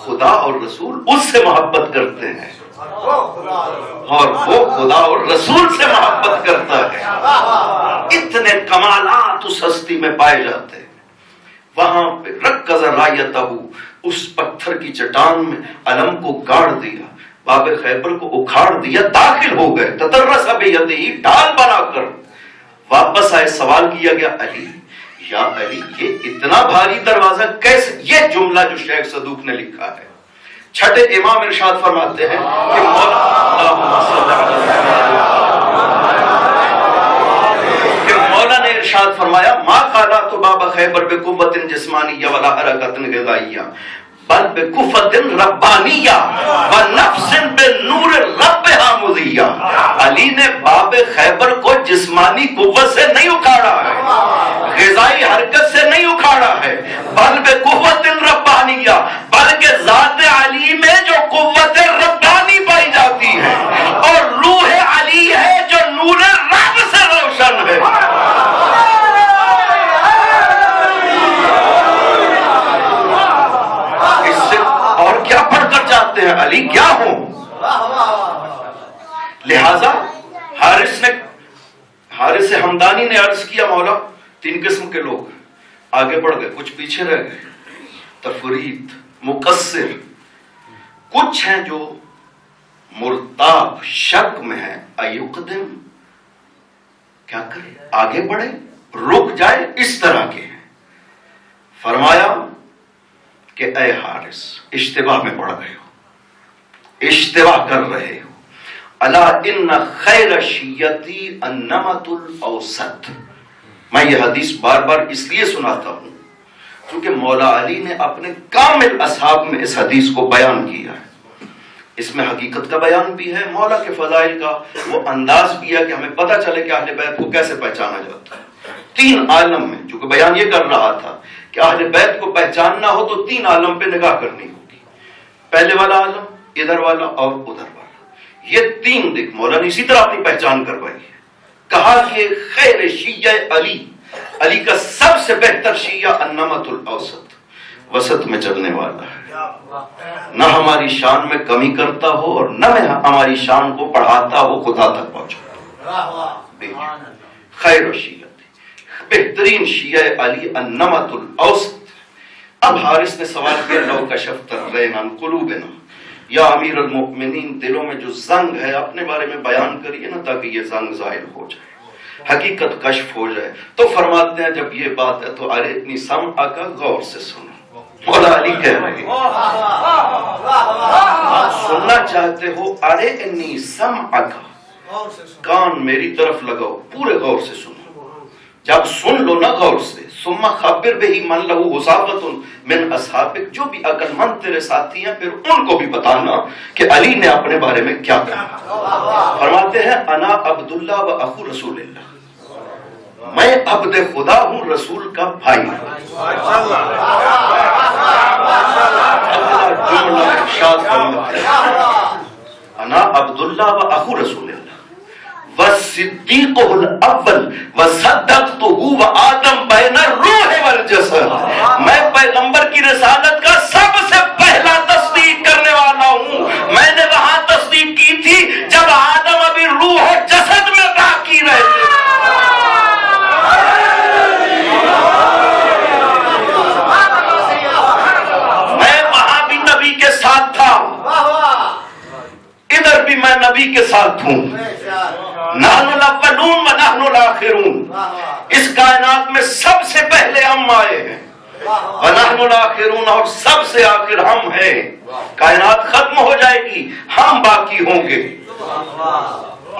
خدا اور رسول اس سے محبت کرتے ہیں اور وہ خدا اور رسول سے محبت کرتا ہے۔ اتنے کمالات اس ہستی میں پائے جاتے ہیں۔ وہاں پہ رکز رایتہ، اس پتھر کی چٹان میں علم کو گاڑ دیا، باب خیبر کو اکھاڑ دیا، داخل ہو گئے، تترس بیدہ، ڈھال بنا کر واپس آئے۔ سوال کیا گیا علی، یا علی یہ اتنا بھاری دروازہ کیسے؟ یہ جملہ جو شیخ صدوق نے لکھا ہے، چھٹے امام ارشاد فرماتے ہیں کہ مولا نے ارشاد فرمایا ما قالا تو باب خیبر بقوت جسمانیہ ولا حرکت غذائیہ بل بقوت ربانیہ ونفس بنور ربها مضیہ. علی نے باب خیبر کو جسمانی قوت سے نہیں اکھاڑا ہے، غذائی حرکت سے نہیں اکھاڑا ہے، بل بقوت ربانیہ، بلکہ ذات علی میں جو قوت ربانی پائی جاتی ہے اور روح علی ہے جو نور رب سے روشن ہے. اس سے اور کیا پڑھ کر چاہتے ہیں علی کیا ہوں؟ لہذا حارث ہمدانی نے عرض کیا مولا تین قسم کے لوگ آگے بڑھ گئے، کچھ پیچھے رہ گئے، تفرید، مقصر، کچھ ہیں جو مرتاب شک میں ہے، ایقدم کیا کرے، آگے بڑھے رک جائے، اس طرح کے ہیں. فرمایا کہ اے حارث اشتباہ میں پڑ گئے ہو، اشتباہ کر رہے ہو. الا ان خیر شیعتی النمط الاوسط. میں یہ حدیث بار بار اس لیے سناتا ہوں کیونکہ مولا علی نے اپنے کامل اصحاب میں اس حدیث کو بیان کیا ہے. اس میں حقیقت کا بیان بھی ہے، مولا کے فضائل کا وہ انداز بھی ہے کہ ہمیں پتہ چلے کہ اہل بیت کو کیسے پہچانا جاتا ہے. تین عالم میں، چونکہ بیان یہ کر رہا تھا کہ اہل بیت کو پہچاننا ہو تو تین عالم پہ نگاہ کرنی ہوگی. پہلے والا عالم، ادھر والا اور ادھر والا، یہ تین دیکھ مولا نے اسی طرح اپنی پہچان کروائی ہے. کہا کہ خیر شیعہ علی، علی کا سب سے بہتر شیعہ النمط الاوسط، وسط میں چلنے والا ہے، نہ ہماری شان میں کمی کرتا ہو اور نہ ہماری شان کو بڑھاتا ہو، خدا تک پہنچا. خیر شیعہ، بہترین شیعہ علی النمط الاوسط. اب حارث نے سوال کیا لو کشفت الرین عن قلوبنا، یا امیر المؤمنین دلوں میں جو زنگ ہے اپنے بارے میں بیان کریے نا تاکہ یہ زنگ ظاہر ہو جائے، حقیقت کشف ہو جائے. تو فرماتے ہیں جب یہ بات ہے تو ارے اتنی سمع کا غور سے سنو. مولا علی کہہ رہے ہیں سننا چاہتے ہو ارے انی سمع کا، کان میری طرف لگاؤ، پورے غور سے سنو. جب سن لو نا غور سے، ثم خبر بہی من لہو حسابۃ من اصحابک، جو بھی عقل مند تیرے ساتھی ہیں پھر ان کو بھی بتانا کہ علی نے اپنے بارے میں کیا کہا. فرماتے ہیں انا عبداللہ و اخو رسول اللہ، میں عبد خدا ہوں، رسول کا بھائی ہوں. جملہ ارشاد فرماتے ہیں انا عبداللہ و اخو رسول اللہ وَالصِّدِّيقُ الْأَوَّلُ وَصَدَّقْتُهُ وَآدَمْ بَيْنَ الرُّوحِ وَالْجَسَدِ. میں پیغمبر کی رسالت کا سب سے پہلا تصدیق کرنے والا ہوں. میں نے وہاں تصدیق کی تھی جب آدم ابھی روح و جسد میں باقی رہے تھے. میں وہاں بھی نبی کے ساتھ تھا، ادھر بھی میں نبی کے ساتھ ہوں. نحن الاولون و نحن الاخرون، اس کائنات میں سب سے پہلے ہم آئے ہیں، ونحن الاخرون، اور سب سے آخر ہم ہیں. کائنات ختم ہو جائے گی، ہم باقی ہوں گے.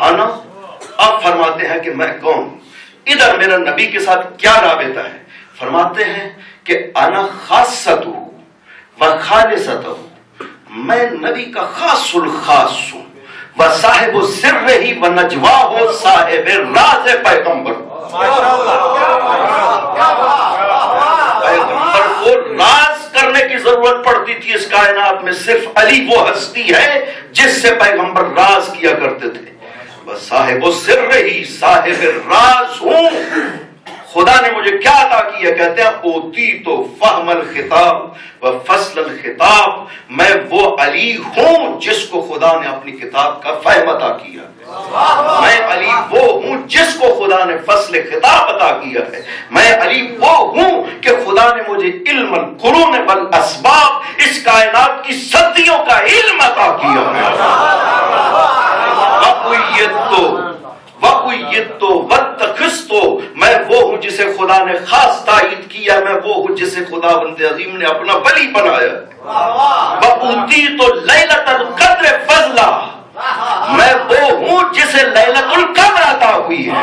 آنا اب فرماتے ہیں کہ میں کون، ادھر میرا نبی کے ساتھ کیا رابطہ ہے. فرماتے ہیں کہ انا خاصتہ و خالصتہ، میں نبی کا خاص الخاص ہوں، و صاحب السر ہی و نجواہ صاحب راز پیغمبر. پیغمبر کو راز کرنے کی ضرورت پڑتی تھی اس کائنات میں، صرف علی وہ ہستی ہے جس سے پیغمبر راز کیا کرتے تھے. بس صاحب السر ہی صاحب راز ہوں. خدا نے مجھے کیا عطا کیا؟ کہتے ہیں اوتی تو فہم الخطاب و فصل الخطاب، میں وہ علی ہوں جس کو خدا نے اپنی کتاب کا فہم عطا کیا. میں علی وہ ہوں جس کو خدا نے فصل خطاب عطا کیا ہے. میں علی وہ ہوں کہ خدا نے مجھے علم القرون والاسباب، اس کائنات کی صدیوں کا علم عطا کیا ہے. میں وہ ہوں جسے خدا نے خاص تائید کیا، میں وہ ہوں جسے خدا بند عظیم نے اپنا ولی بنایا. وَأُوتِيتُ لَيْلَةَ الْقَدْرِ فَضْلًا، میں وہ ہوں جسے لیلۃ القدر عطا ہوئی ہے.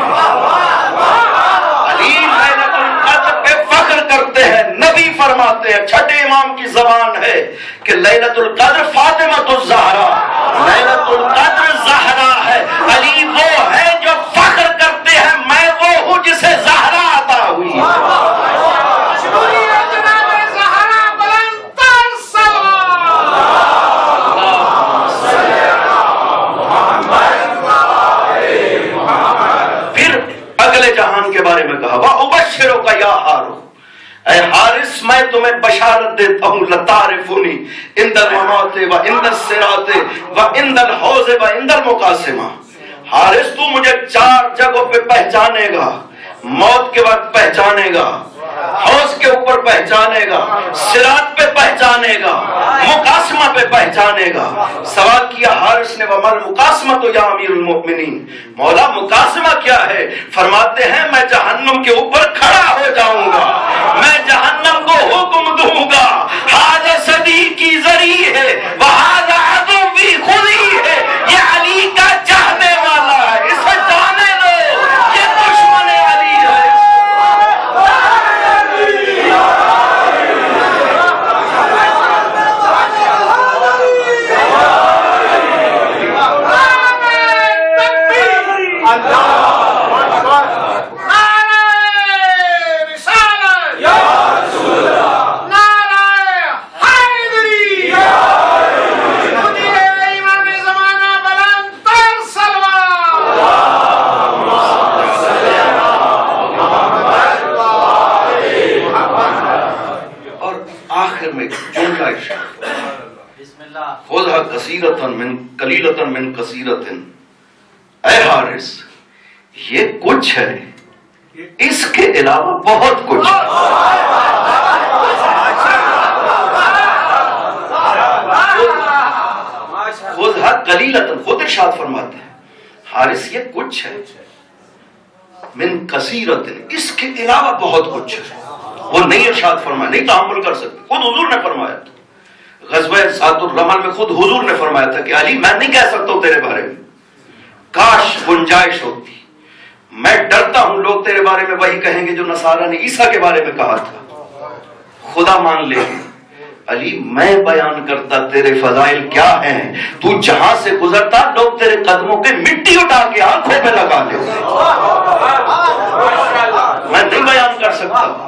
علی لیلۃ القدر پہ فخر کرتے ہیں. نبی فرماتے ہیں, چھٹے امام کی زبان ہے کہ لیلۃ القدر فاطمہ الزہرا, لیلۃ القدر زہرا ہے. علی وہ ہے جو فخر کرتے ہیں میں وہ ہوں جسے زہرا عطا ہوئی. پھر اگلے جہان کے بارے میں کہا وَأُبَشِّرُكَ يَا حَارِثُ, اے حارث میں تمہیں بشارت دیتا ہوں, لَتَعْرِفُنِي عِنْدَ الْمَمَاتِ وَعِنْدَ الصِّرَاطِ وَعِنْدَ الْحَوْضِ وَعِنْدَ الْمُقَاسِمَةِ. حارث تو مجھے 4 جگہوں پہ پہچانے گا, موت کے وقت پہچانے گا, حوض کے اوپر پہچانے گا, صراط پہ پہچانے گا, مقاسمہ پہ پہچانے گا. سوال کیا حارث نے وَمَا الْمُقَاسِمَةُ يَا أَمِيرُ الْمُؤْمِنِينَ, مولا مقاسمہ کیا ہے؟ فرماتے ہیں میں جہنم کے اوپر کھڑا ہو جاؤں گا, میں جہنم کو حکم دوں گا ھذا صدیقی ذری ہے وھذا عدوی خذی ہے. یہ علی کا چاہنے والا ہے, اسے جانے دو, یہ دشمن علی ہے. خذها کثیرۃ من قلیلۃ من کثیرۃ. اے حارث یہ کچھ ہے, اس کے علاوہ بہت کچھ ہے. خذها قلیلۃ, خود ارشاد فرماتے ہیں حارث یہ کچھ ہے, من کثیرۃ, اس کے علاوہ بہت کچھ ہے. وہ نہیں ارشاد فرمایا, نہیں تحمل کر سکتے, خود حضور نے فرمایا تھا. غزوہ ذات الرمل میں خود حضور نے فرمایا تھا کہ علی میں نہیں کہہ سکتا ہوں تیرے بارے میں, کاش گنجائش ہوتی. میں ڈرتا ہوں لوگ تیرے بارے میں وہی کہیں گے جو نصارہ نے عیسیٰ کے بارے میں کہا تھا, خدا مان لے گے. علی میں بیان کرتا تیرے فضائل کیا ہیں, تو جہاں سے گزرتا لوگ تیرے قدموں پہ مٹی اٹھا کے آنکھوں پہ لگا لیتے. میں نہیں بیان کر سکتا.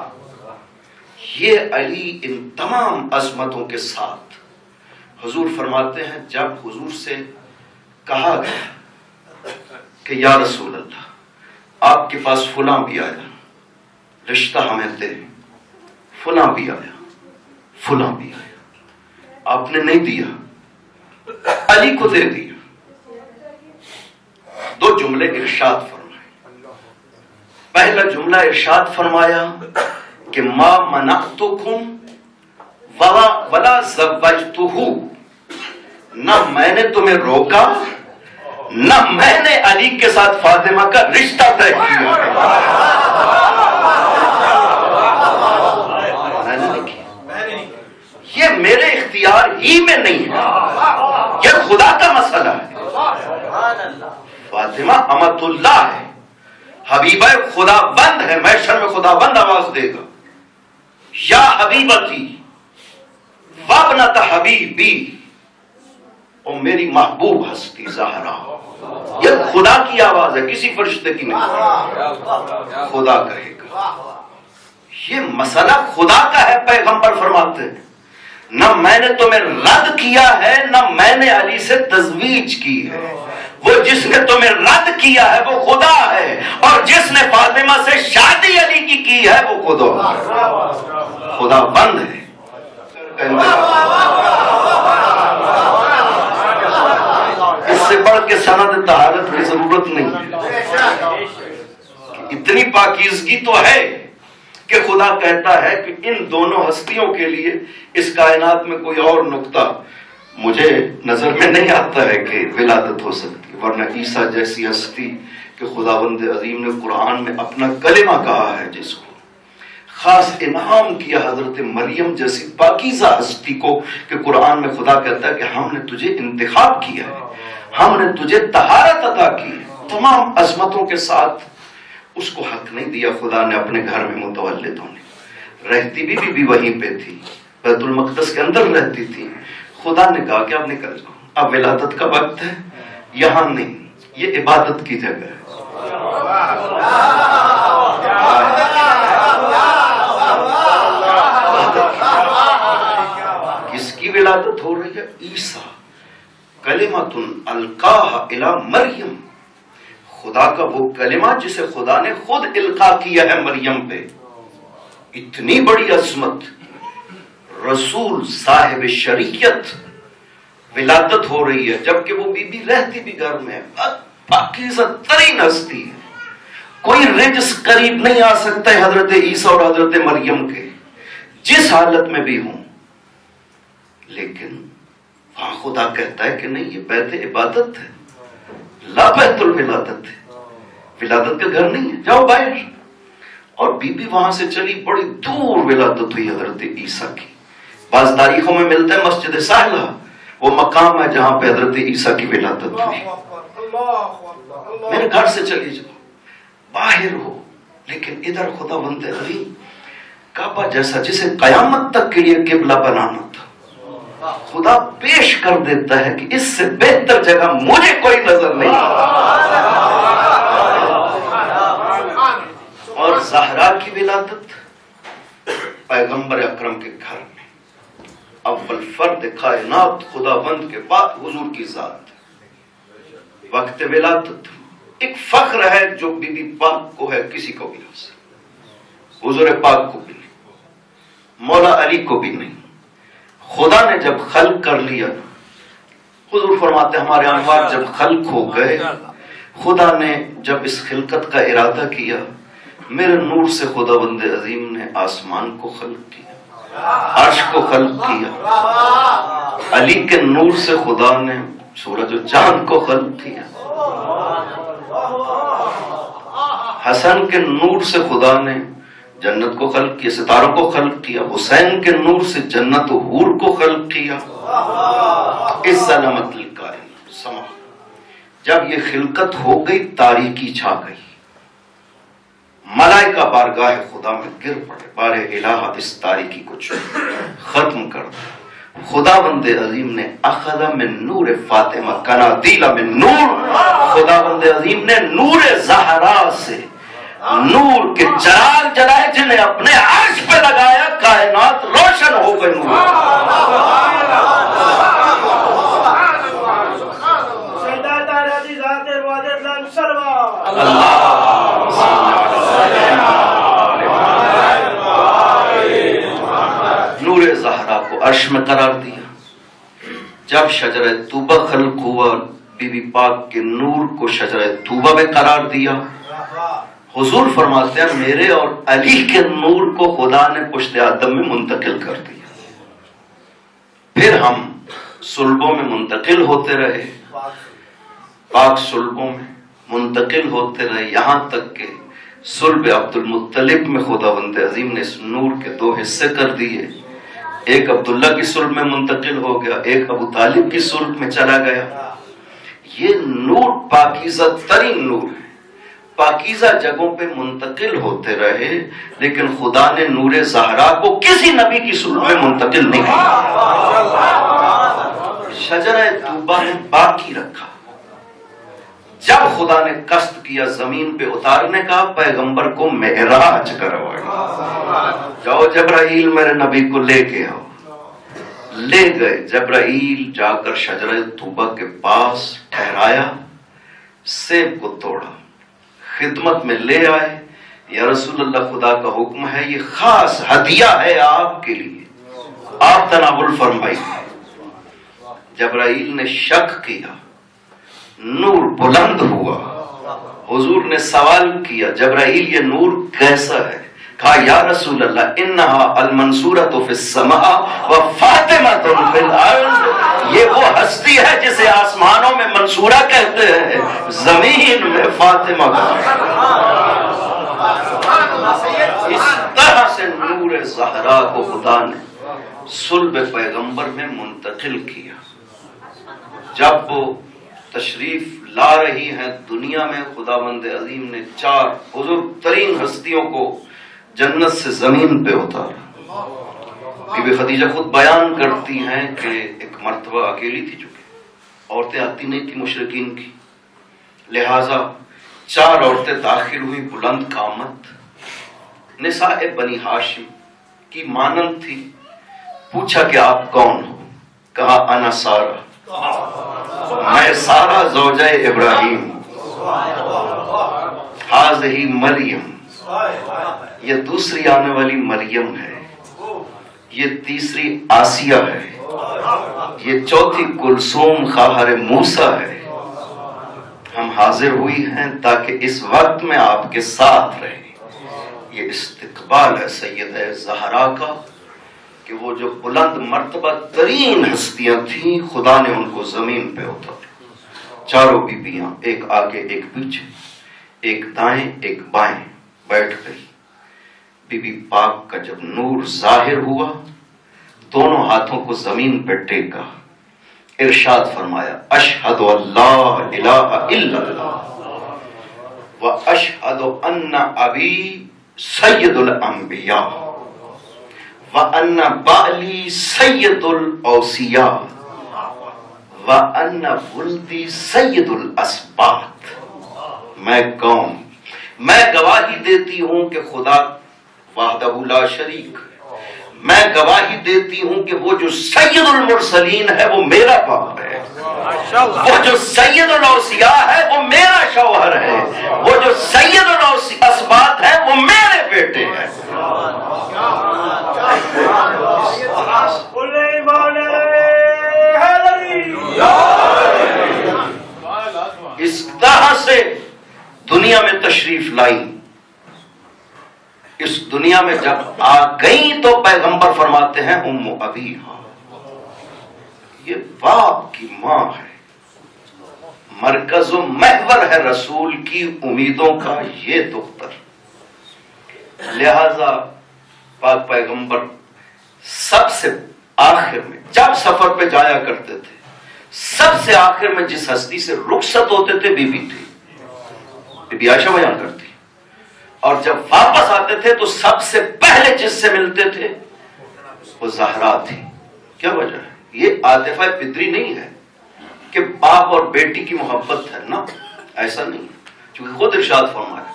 یہ علی ان تمام عظمتوں کے ساتھ حضور فرماتے ہیں جب حضور سے کہا گیا کہ یا رسول اللہ آپ کے پاس فلاں بھی آیا, رشتہ ہمیں دے, فلاں بھی آیا, فلاں بھی آیا, آپ نے نہیں دیا, علی کو دے دیا. 2 جملے ارشاد فرمائے. پہلا جملہ ارشاد فرمایا کہ ما منعتکم ولا زوجتہ, نہ میں نے تمہیں روکا نہ میں نے علی کے ساتھ فاطمہ کا رشتہ طے کیا. یہ میرے اختیار ہی میں نہیں ہے, یہ خدا کا مسئلہ ہے. فاطمہ امت اللہ ہے, حبیبہ خدا بند ہے, محشر میں خدا بند آواز دے گا یا حبیبتی وابنت حبیبی, اور میری محبوب ہستی زہرا. یہ خدا کی آواز ہے, کسی فرشتے کی نہیں, خدا کہے گا. یہ مسئلہ خدا کا ہے. پیغمبر فرماتے ہیں نہ میں نے تمہیں رد کیا ہے نہ میں نے علی سے تزویج کی ہے. وہ جس نے تمہیں رد کیا ہے وہ خدا ہے, اور جس نے فاطمہ سے شادی علی کی ہے وہ خدا بند ہے. اس سے بڑھ کے سند طہارت کی ضرورت نہیں ہے. اتنی پاکیزگی تو ہے کہ خدا کہتا ہے کہ ان دونوں ہستیوں کے لیے اس کائنات میں کوئی اور نقطہ مجھے نظر میں نہیں آتا ہے کہ ولادت ہو سکتی, ورنہ عیسیٰ جیسی ہستی کہ خداوند عظیم نے قرآن میں اپنا کلمہ کہا ہے, جس کو خاص انعام کیا حضرت مریم جیسی پاکیزہ ہستی کو, کہ قرآن میں خدا کہتا ہے کہ ہم نے تجھے انتخاب کیا ہے, ہم نے تجھے طہارت عطا کی ہے. تمام عظمتوں کے ساتھ اس کو حق نہیں دیا خدا نے اپنے گھر میں متولد ہونے. رہتی بھی وہیں پہ تھی, بیت المقدس کے اندر رہتی تھی. خدا نے کہا کہ اب نکل جاؤ, اب ولادت کا وقت ہے, یہاں نہیں, یہ عبادت کی جگہ ہے. کس کی ولادت ہو رہی ہے؟ عیسیٰ, کلمۃ القاها الی مریم, خدا کا وہ کلمہ جسے خدا نے خود القا کیا ہے مریم پہ. اتنی بڑی عظمت, رسول صاحب شریعت, ولادت ہو رہی ہے جبکہ وہ بی بی رہتی بھی گھر میں ہے, پاکیزہ ترین ہستی ہے. کوئی رجس قریب نہیں آ سکتا ہے حضرت عیسیٰ اور حضرت مریم کے, جس حالت میں بھی ہوں. لیکن وہاں خدا کہتا ہے کہ نہیں, یہ بیت عبادت ہے, لا بیت الولادت ہے, ولادت کا گھر نہیں ہے, جاؤ باہر. اور بی بی وہاں سے چلی, بڑی دور ولادت ہوئی حضرت عیسیٰ کی. بعض تاریخوں میں ملتا ہے مسجد ساحلہ وہ مقام ہے جہاں پہ حضرت عیسیٰ کی ولادت ہوئی. میرے گھر سے چلی جاؤ, باہر ہو, لیکن ادھر خدا بند عظیم کعبہ جیسا جسے قیامت تک کے لیے قبلہ بنانا تھا, خدا پیش کر دیتا ہے کہ اس سے بہتر جگہ مجھے کوئی نظر نہیں. اور زہرا کی ولادت پیغمبر اکرم کے گھر میں, اول فرد کائنات خدا بند کے بعد حضور کی ذات. وقت ولادت ایک فخر ہے جو بی بی پاک کو ہے, کسی کو بھی نہیں, حضور پاک کو بھی نہیں, مولا علی کو بھی نہیں. خدا نے جب خلق کر لیا, حضور فرماتے ہمارے انوار جب خلق ہو گئے, خدا نے جب اس خلقت کا ارادہ کیا, میرے نور سے خدا بند عظیم نے آسمان کو خلق کیا, عرش کو خلق کیا. علی کے نور سے خدا نے سورج و چاند کو خلق کیا. حسن کے نور سے خدا نے جنت کو خلق کیا, ستاروں کو خلق کیا. حسین کے نور سے جنت و حور کو خلق کیا. اس سلامت القائم سما. جب یہ خلقت ہو گئی, تاریکی چھا گئی, ملائکہ بارگاہ خدا میں گر پڑے, بارے الہ اس تاریکی کو ختم کر دے. خدا بند عظیم نے اخذ من نور فاطمہ قنادیل من نور, خدا بند عظیم نے نور زہرا سے نور کے چراغ جلائے جنہیں اپنے عرش پہ لگایا, کائنات روشن ہو گئی. نور زہرا کو عرش میں قرار دیا. جب شجرہ طوبہ خلق ہوا, بی بی پاک کے نور کو شجرہ طوبہ میں قرار دیا. حضور فرماتے ہیں میرے اور علی کے نور کو خدا نے پشت آدم میں منتقل کر دیا. پھر ہم صلبوں میں منتقل ہوتے رہے, پاک صلبوں میں منتقل ہوتے رہے, یہاں تک کہ صلب عبد المطلب میں خدا بند عظیم نے اس نور کے 2 حصے کر دیے. ایک عبداللہ کی صلب میں منتقل ہو گیا, ایک ابو طالب کی صلب میں چلا گیا. یہ نور پاکیزہ ترین نور ہے, پاکیزہ جگہوں پہ منتقل ہوتے رہے, لیکن خدا نے نور زہرا کو کسی نبی کی صلب میں منتقل نہیں کیا. شجرہ طوبہ نے باقی رکھا. جب خدا نے قصد کیا زمین پہ اتارنے کا, پیغمبر کو معراج کروایا. جاؤ جبرائیل میرے نبی کو لے کے آؤ. لے گئے. جبرائیل جا کر شجرہ طوبہ کے پاس ٹھہرایا, سیب کو توڑا, خدمت میں لے آئے. یا رسول اللہ خدا کا حکم ہے, یہ خاص ہدیہ ہے آپ کے لیے, آپ تناول فرمائیے. جبرائیل نے شک کیا, نور بلند ہوا. حضور نے سوال کیا جبرائیل یہ نور کیسا ہے؟ کہا یا رسول اللہ انہا المنصورۃ فی السماء وفاطمۃ فی الارض. یہ وہ ہستی ہے جسے آسمانوں میں منصورہ کہتے ہیں, زمین میں فاطمہ. اس طرح سے نور زہرا کو خدا نے صلب پیغمبر میں منتقل کیا. جب وہ تشریف لا رہی ہیں دنیا میں، خداوند عظیم نے 4 بزرگ ترین ہستیوں کو جنت سے زمین پہ اتارا۔ بی بی خدیجہ خود بیان کرتی ہیں کہ ایک مرتبہ اکیلی تھی، چونکہ عورتیں آتی نہیں تھی مشرکین کی، لہذا 4 عورتیں داخل ہوئی بلند قامت، نساء بنی ہاشم کی مانند تھی۔ پوچھا کہ آپ کون ہو؟ کہا انا سارہ، میں سارہ زوجہ ابراہیم، ہذہ مریم، یہ دوسری آنے والی مریم ہے، یہ تیسری آسیہ ہے، یہ چوتھی کلثوم خواہر موسیٰ ہے۔ ہم حاضر ہوئی ہیں تاکہ اس وقت میں آپ کے ساتھ رہیں۔ یہ استقبال ہے سیدہ زہرا کا کہ وہ جو بلند مرتبہ ترین ہستیاں تھیں، خدا نے ان کو زمین پہ اتارا۔ 4 بیبیاں، ایک آگے ایک پیچھے، ایک دائیں ایک بائیں بیٹھ گئی۔ بی بی پاک کا جب نور ظاہر ہوا، دونوں ہاتھوں کو زمین پہ ٹیکا، ارشاد فرمایا اشہد اللہ الہ الا اللہ و اشہد ان ابی سید الانبیاء وَأَنَّ بَعْلِي سَيِّدُ الْأَوْصِيَاءِ وَأَنَّ وُلْدِي سَيِّدُ الْأَسْبَاطِ۔ میں گواہی دیتی ہوں کہ خدا وحدہ لا شریک ہے، میں گواہی دیتی ہوں کہ وہ جو سید المرسلین ہے وہ میرا باپ ہے، وہ جو سید الاوصیاء ہے وہ میرا شوہر ہے، وہ جو سید الاسباط ہے وہ میرے بیٹے ہیں۔ اس طرح سے دنیا میں تشریف لائی۔ اس دنیا میں جب آ گئی تو پیغمبر فرماتے ہیں ام ابیہا، یہ باپ کی ماں ہے، مرکز و محور ہے رسول کی امیدوں کا یہ دختر۔ لہذا پاک پیغمبر سب سے آخر میں جب سفر پہ جایا کرتے تھے، سب سے آخر میں جس ہستی سے رخصت ہوتے تھے بی بی تھی، بی بی عائشہ بیان کرتی، اور جب واپس آتے تھے تو سب سے پہلے جس سے ملتے تھے وہ زہرا تھی۔ کیا وجہ ہے؟ یہ عاطفہ فطری نہیں ہے کہ باپ اور بیٹی کی محبت ہے، نا، ایسا نہیں، چونکہ خود ارشاد فرمایا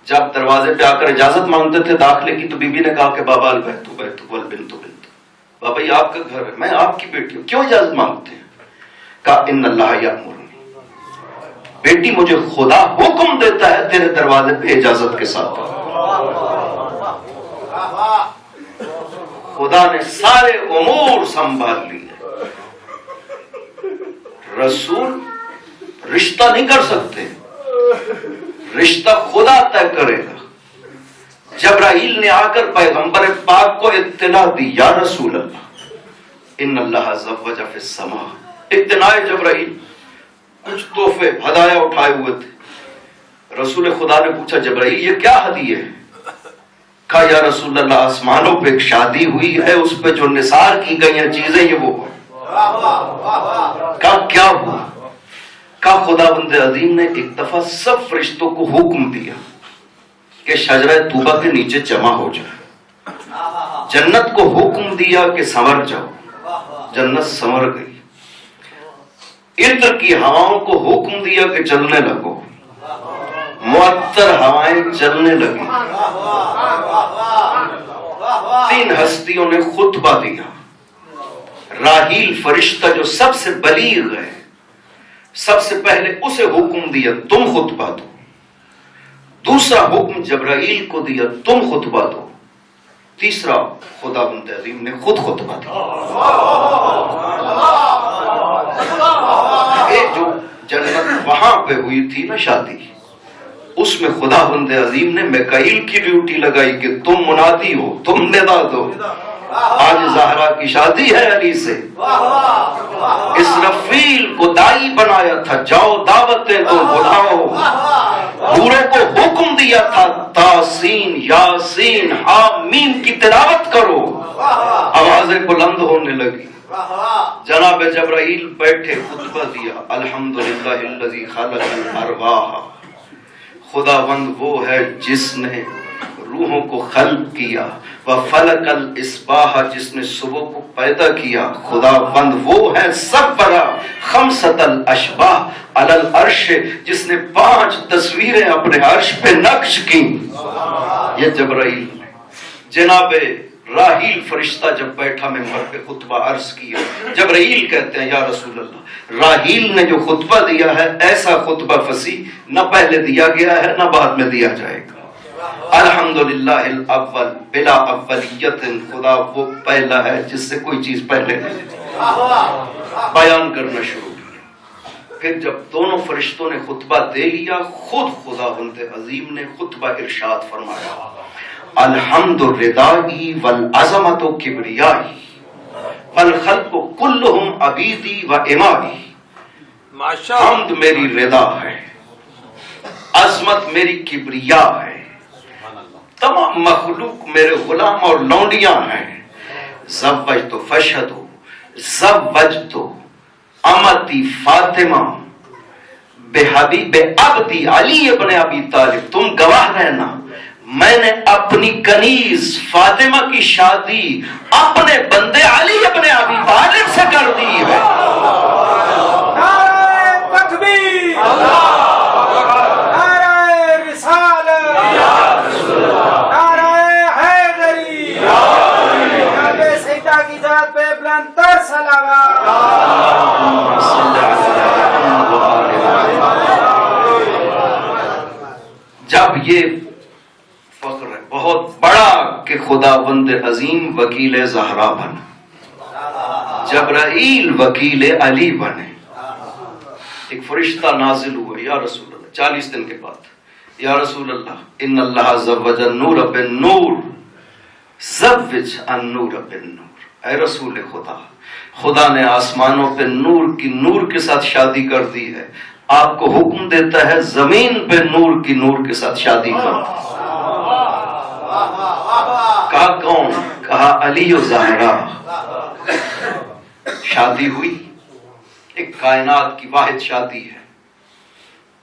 جب دروازے پہ آ کر اجازت مانگتے تھے داخلے کی تو بی بی نے کہا کہ بابا البیت بیت والبنت بنت، بابا یہ آپ کا گھر ہے، میں آپ کی بیٹی ہوں، کیوں اجازت مانگتے ہیں؟ کہا ان اللہ یامرنی، بیٹی مجھے خدا حکم دیتا ہے تیرے دروازے پہ اجازت کے ساتھ۔ خدا نے سارے امور سنبھال لیے۔ رسول رشتہ نہیں کر سکتے، رشتہ خدا طے کرے گا۔ جبرائیل نے آ کر پیغمبر پاک کو اطلاع دی، یا رسول اللہ ان اللہ زوج فی السماء۔ اطلاع جبرائیل، کچھ تحفے ہدایہ اٹھائے ہوئے تھے۔ رسول خدا نے پوچھا جبرائیل یہ کیا ہدیہ ہے؟ کہا یا رسول اللہ آسمانوں پہ ایک شادی ہوئی ہے، اس پہ جو نثار کی گئی ہیں چیزیں یہ وہ ہے۔ کہا کیا ہوا؟ کہا خداوند عظیم نے ایک دفعہ سب فرشتوں کو حکم دیا کہ شجرہ طوبہ کے نیچے جمع ہو جائے، جنت کو حکم دیا کہ سنور جاؤ، جنت سنور گئی، عطر کی ہواؤں کو حکم دیا کہ چلنے لگو، معطر ہوائیں چلنے لگی۔ 3 ہستیوں نے خطبہ دیا۔ راہیل فرشتہ جو سب سے بلیغ ہے، سب سے پہلے اسے حکم دیا تم خطبہ دو، دوسرا حکم جبرائیل کو دیا تم خطبہ دو، تیسرا خداوند عظیم نے خود خطبہ دیا۔ جو جنت وہاں پہ ہوئی تھی نا شادی، اس میں خداوند عظیم نے میکائیل کی ڈیوٹی لگائی کہ تم منادی ہو، تم ندا دو۔ آج زہرا کی شادی ہے علی سے، اسرافیل کو دائی بنایا تھا، جاؤ دعوتیں دو، بلاؤ۔ حوروں کو حکم دیا تھا تاسین یاسین حامیم کی تلاوت کرو. آوازیں بلند ہونے لگی. جناب جبرائیل بیٹھے خطبہ دیا. الحمدللہ الذی خلق الارواح. خداوند وہ ہے جس نے روحوں کو خلق کیا. وفلق الاصباح جس نے صبح کو پیدا کیا. خداوند وہ ہے صبر خمسۃ الاشباح علی العرش جس نے 5 تصویریں اپنے عرش پہ نقش کی. یہ جبرائیل نے. جناب راحیل فرشتہ جب بیٹھا ممبر پہ خطبہ عرض کیا. جبرائیل کہتے ہیں یا رسول اللہ راحیل نے جو خطبہ دیا ہے ایسا خطبہ فصیح نہ پہلے دیا گیا ہے نہ بعد میں دیا جائے گا. الحمدللہ الاول بلا اولیت. خدا وہ پہلا ہے جس سے کوئی چیز پہلے نہیں. بیان کرنا شروع کیا. پھر جب دونوں فرشتوں نے خطبہ دے لیا خود خداوند عظیم نے خطبہ ارشاد فرمایا. الحمد ردائی والعظمت کبریائی والخلق کلہم عبیدی و امائی. حمد میری رضا ہے, عظمت میری کبریا ہے, تمام مخلوق میرے غلام اور لونڈیاں ہیں. زوجت فشہدو زوجت امتی فاطمہ بحبیب عبدی علی ابن ابی طالب. تم گواہ رہنا میں نے اپنی کنیز فاطمہ کی شادی اپنے بندے علی ابن ابی طالب سے کر دی ہے. نعرہ تکبیر, نعرہ رسالت, نعرہ حیدری, جناب سیدہ کی ذات پہ بلند تر صلوات. جب یہ فخر ہے بہت بڑا کہ خداوند عظیم وکیل زہرا بنے, جبرائیل وکیل علی بنے. ایک فرشتہ نازل ہوا یا رسول اللہ 40 دن کے بعد. یا رسول اللہ ان اللہ زوج النور بالنور زوج النور بالنور. اے رسول خدا, خدا نے آسمانوں پہ نور کے ساتھ شادی کر دی ہے. آپ کو حکم دیتا ہے زمین پہ نور کی نور کے ساتھ شادی کر. کہا کون؟ کہا علی و زہرا. شادی ہوئی. ایک کائنات کی واحد شادی ہے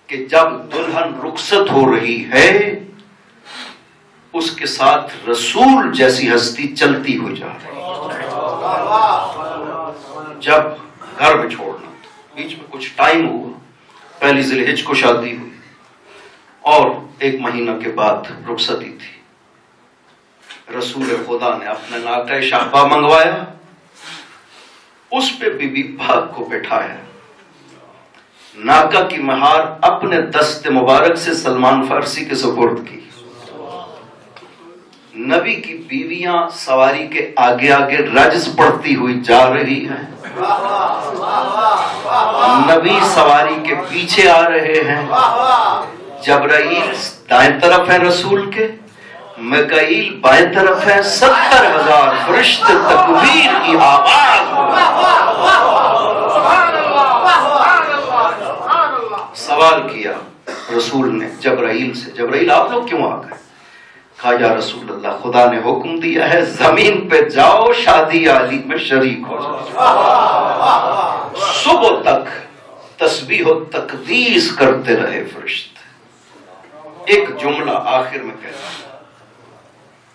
کہ جب دلہن رخصت ہو رہی ہے اس کے ساتھ رسول جیسی ہستی چلتی ہو جا رہی ہے. جب گھر میں چھوڑنا بیچ میں کچھ ٹائم ہوا, پہلی ذی الحجہ کو شادی ہوئی اور 1 مہینہ کے بعد رخصتی تھی. رسول خدا نے اپنا ناقہ شہبہ منگوایا, اس پہ بی بی پاک کو بٹھایا. ناقہ کی مہار اپنے دست مبارک سے سلمان فارسی کے سپرد کی. نبی کی بیویاں سواری کے آگے آگے رجز پڑھتی ہوئی جا رہی ہیں. نبی سواری کے پیچھے آ رہے ہیں. جبرائیل دائیں طرف ہے رسول کے, میکائیل بائیں طرف ہے. 70,000 فرشتے تکبیر کی آواز. سوال کیا رسول نے جبرائیل سے, جبرائیل آپ لوگ کیوں آ گئے؟ کہا یا رسول اللہ خدا نے حکم دیا ہے زمین پہ جاؤ شادی علی میں شریک ہو جاؤ. صبح تک تسبیح و تقدیس کرتے رہے فرشتے. ایک جملہ آخر میں کہتا ہے.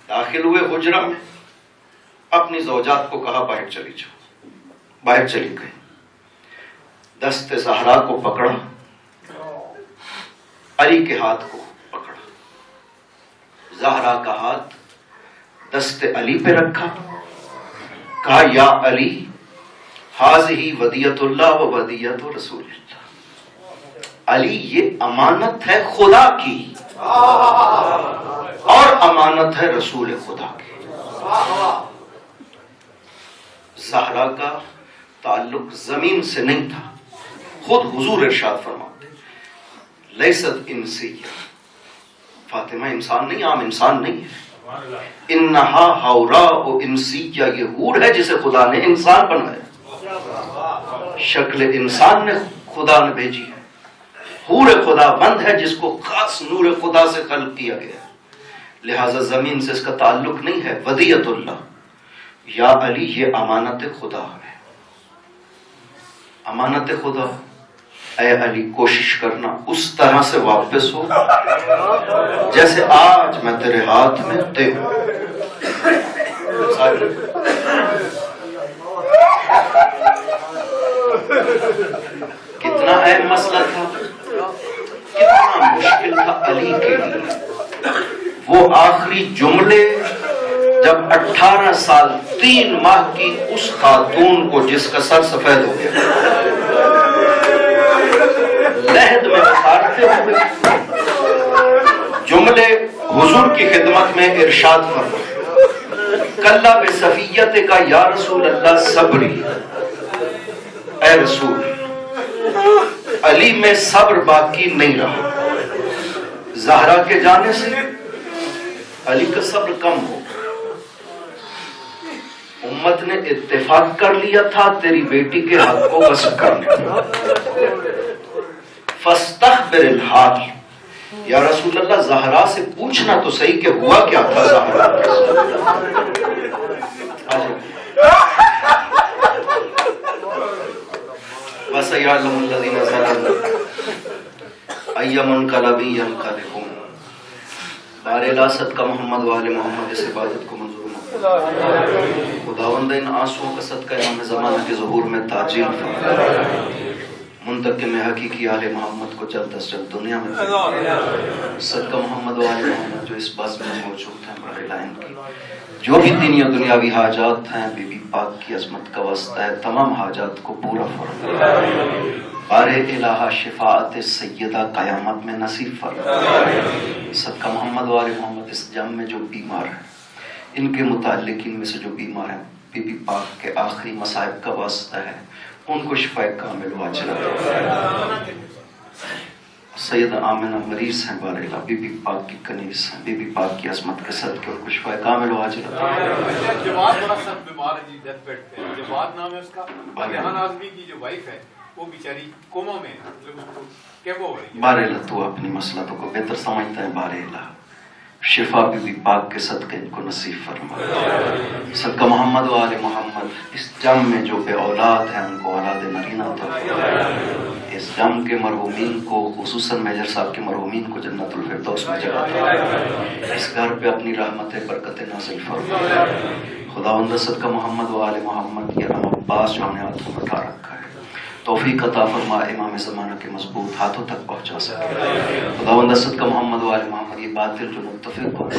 داخل ہوئے حجرہ میں, اپنی زوجات کو کہا باہر چلی جاؤ. باہر چلی گئی. دست زہرا کو پکڑا, علی کے ہاتھ کو پکڑا. زہرا کا ہاتھ دست علی پہ رکھا. کہا یا علی ہذہ ودیعۃ اللہ و ودیعۃ رسول اللہ. علی یہ امانت ہے خدا کی اور امانت ہے رسول خدا کی. زہرا کا تعلق زمین سے نہیں تھا. خود حضور ارشاد فرماتے لیست انسیہ, فاطمہ انسان نہیں, عام انسان نہیں ہے. انہا حوراء انسیہ, یہ حور ہے جسے خدا نے انسان بنایا. شکل انسان نے خدا نے بھیجی ہے حور خدا بند ہے جس کو خاص نور خدا سے خلق کیا گیا ہے، لہذا زمین سے اس کا تعلق نہیں ہے۔ ودیعت اللہ، یا علی یہ امانت خدا ہے، امانت خدا۔ اے علی کوشش کرنا اس طرح سے واپس ہو جیسے آج میں تیرے ہاتھ میں دے ہوں۔ کتنا اہم مسئلہ تھا، کتنا مشکل تھا علی کے لیے وہ آخری جملے، جب 18 سال 3 ماہ کی اس خاتون کو جس کا سر سفید ہو گیا لہد میں اتارتے ہوئے جملے حضور کی خدمت میں ارشاد فرمائے، کلا بصفیت کا یا رسول اللہ صبری، اے رسول علی میں صبر باقی نہیں رہا، زہرا کے جانے سے علی کا صبر کم ہو۔ امت نے اتفاق کر لیا تھا تیری بیٹی کے حق کو غصب کرنے، فاستخبر الحال، یا رسول اللہ زہرا سے پوچھنا تو صحیح کہ ہوا کیا تھا زہرا۔ وَسَيَعْلَمُ الَّذِينَ ظَلَمُوا أَيَّ مُنْقَلَبٍ يَنْقَلِبُونَ۔ بار الاست کا محمد وآل محمد اس عبادت کو منظور نہ، خداوند ان آنسوؤں کا صدقہ امام زمانہ کے ظہور میں تعجیل فرما، منتقم حقیقی آل محمد کو جلد از جلد دنیا میں صدقہ محمد وآل محمد جو اس بس میں موجود ہیں، بار ان کی جو بھی دینی و دنیاوی حاجات ہیں بی بی پاک کی عظمت کا واسطہ ہے، تمام حاجات کو پورا فرما، بار الہ شفاعت سیدہ قیامت میں نصیب فرما، صدقہ محمد وآل محمد اس جم میں جو بیمار ہیں، ان کے متعلقین میں سے جو بیمار ہیں بی بی پاک کے آخری مصائب کا واسطہ ہے، ان کو شفا کامل واجل عطا۔ سید آمنہ مریض ہیں بار الہ، بی بی پاک کی کنیز ہیں، بی بی پاک کی عظمت کے صدقے ان کو شفا کامل واجل عطا۔ جواد بڑا سخت بیمار ہے جی، ڈیتھ بیڈ پہ، جواد نام ہے اس کا، ریحان اعظمی کی جو وائف ہے وہ بیچاری کوما میں ہے، مطلب اس کو کیمو ہو رہی ہے۔ بار الہ تو اپنی مسئلہ کو بہتر سمجھتا ہے، بار الہ شفا بی بی پاک کے صدقے ان کو نصیب فرما، صدقہ محمد و آل محمد اس جم میں جو بے اولاد ہیں ان کو اولاد نرینہ عطا فرما، اس جم کے مرحومین کو خصوصاً میجر صاحب کے مرحومین کو جنت الفردوس میں جگہ عطا فرما، اس گھر پہ اپنی رحمت برکت نازل فرما، خداوند صدقہ محمد و آل محمد یہ رحم عباس جو ہم نے ہاتھوں میں اٹھا رکھا ہے توفیق عطا فرما، امام زمانہ کے مضبوط ہاتھوں تک پہنچا سکے، خداوند صدقہ محمد و آل محمد یہ باطل جو متفق ہو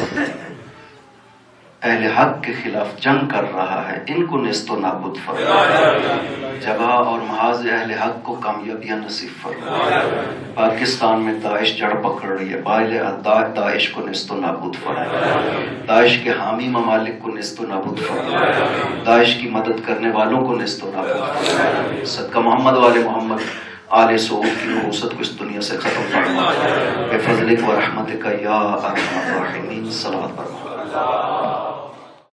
اہل حق کے خلاف جنگ کر رہا ہے ان کو نیست و نابود فرما، جگہ اور محاذ اہل حق کو کامیابیاں نصیب فرما، پاکستان میں داعش جڑ پکڑ رہی ہے، بائل داعش کو نیست و نابود فرما، داعش کے حامی ممالک کو نیست و نابود فرما، داعش کی مدد کرنے والوں کو نیست و نابود فرما، صدقہ محمد والے محمد آل سعود کی نحوست کو اس دنیا سے ختم فرما، بفضلک و رحمتک یا ارحم الراحمین، صلوات فرما۔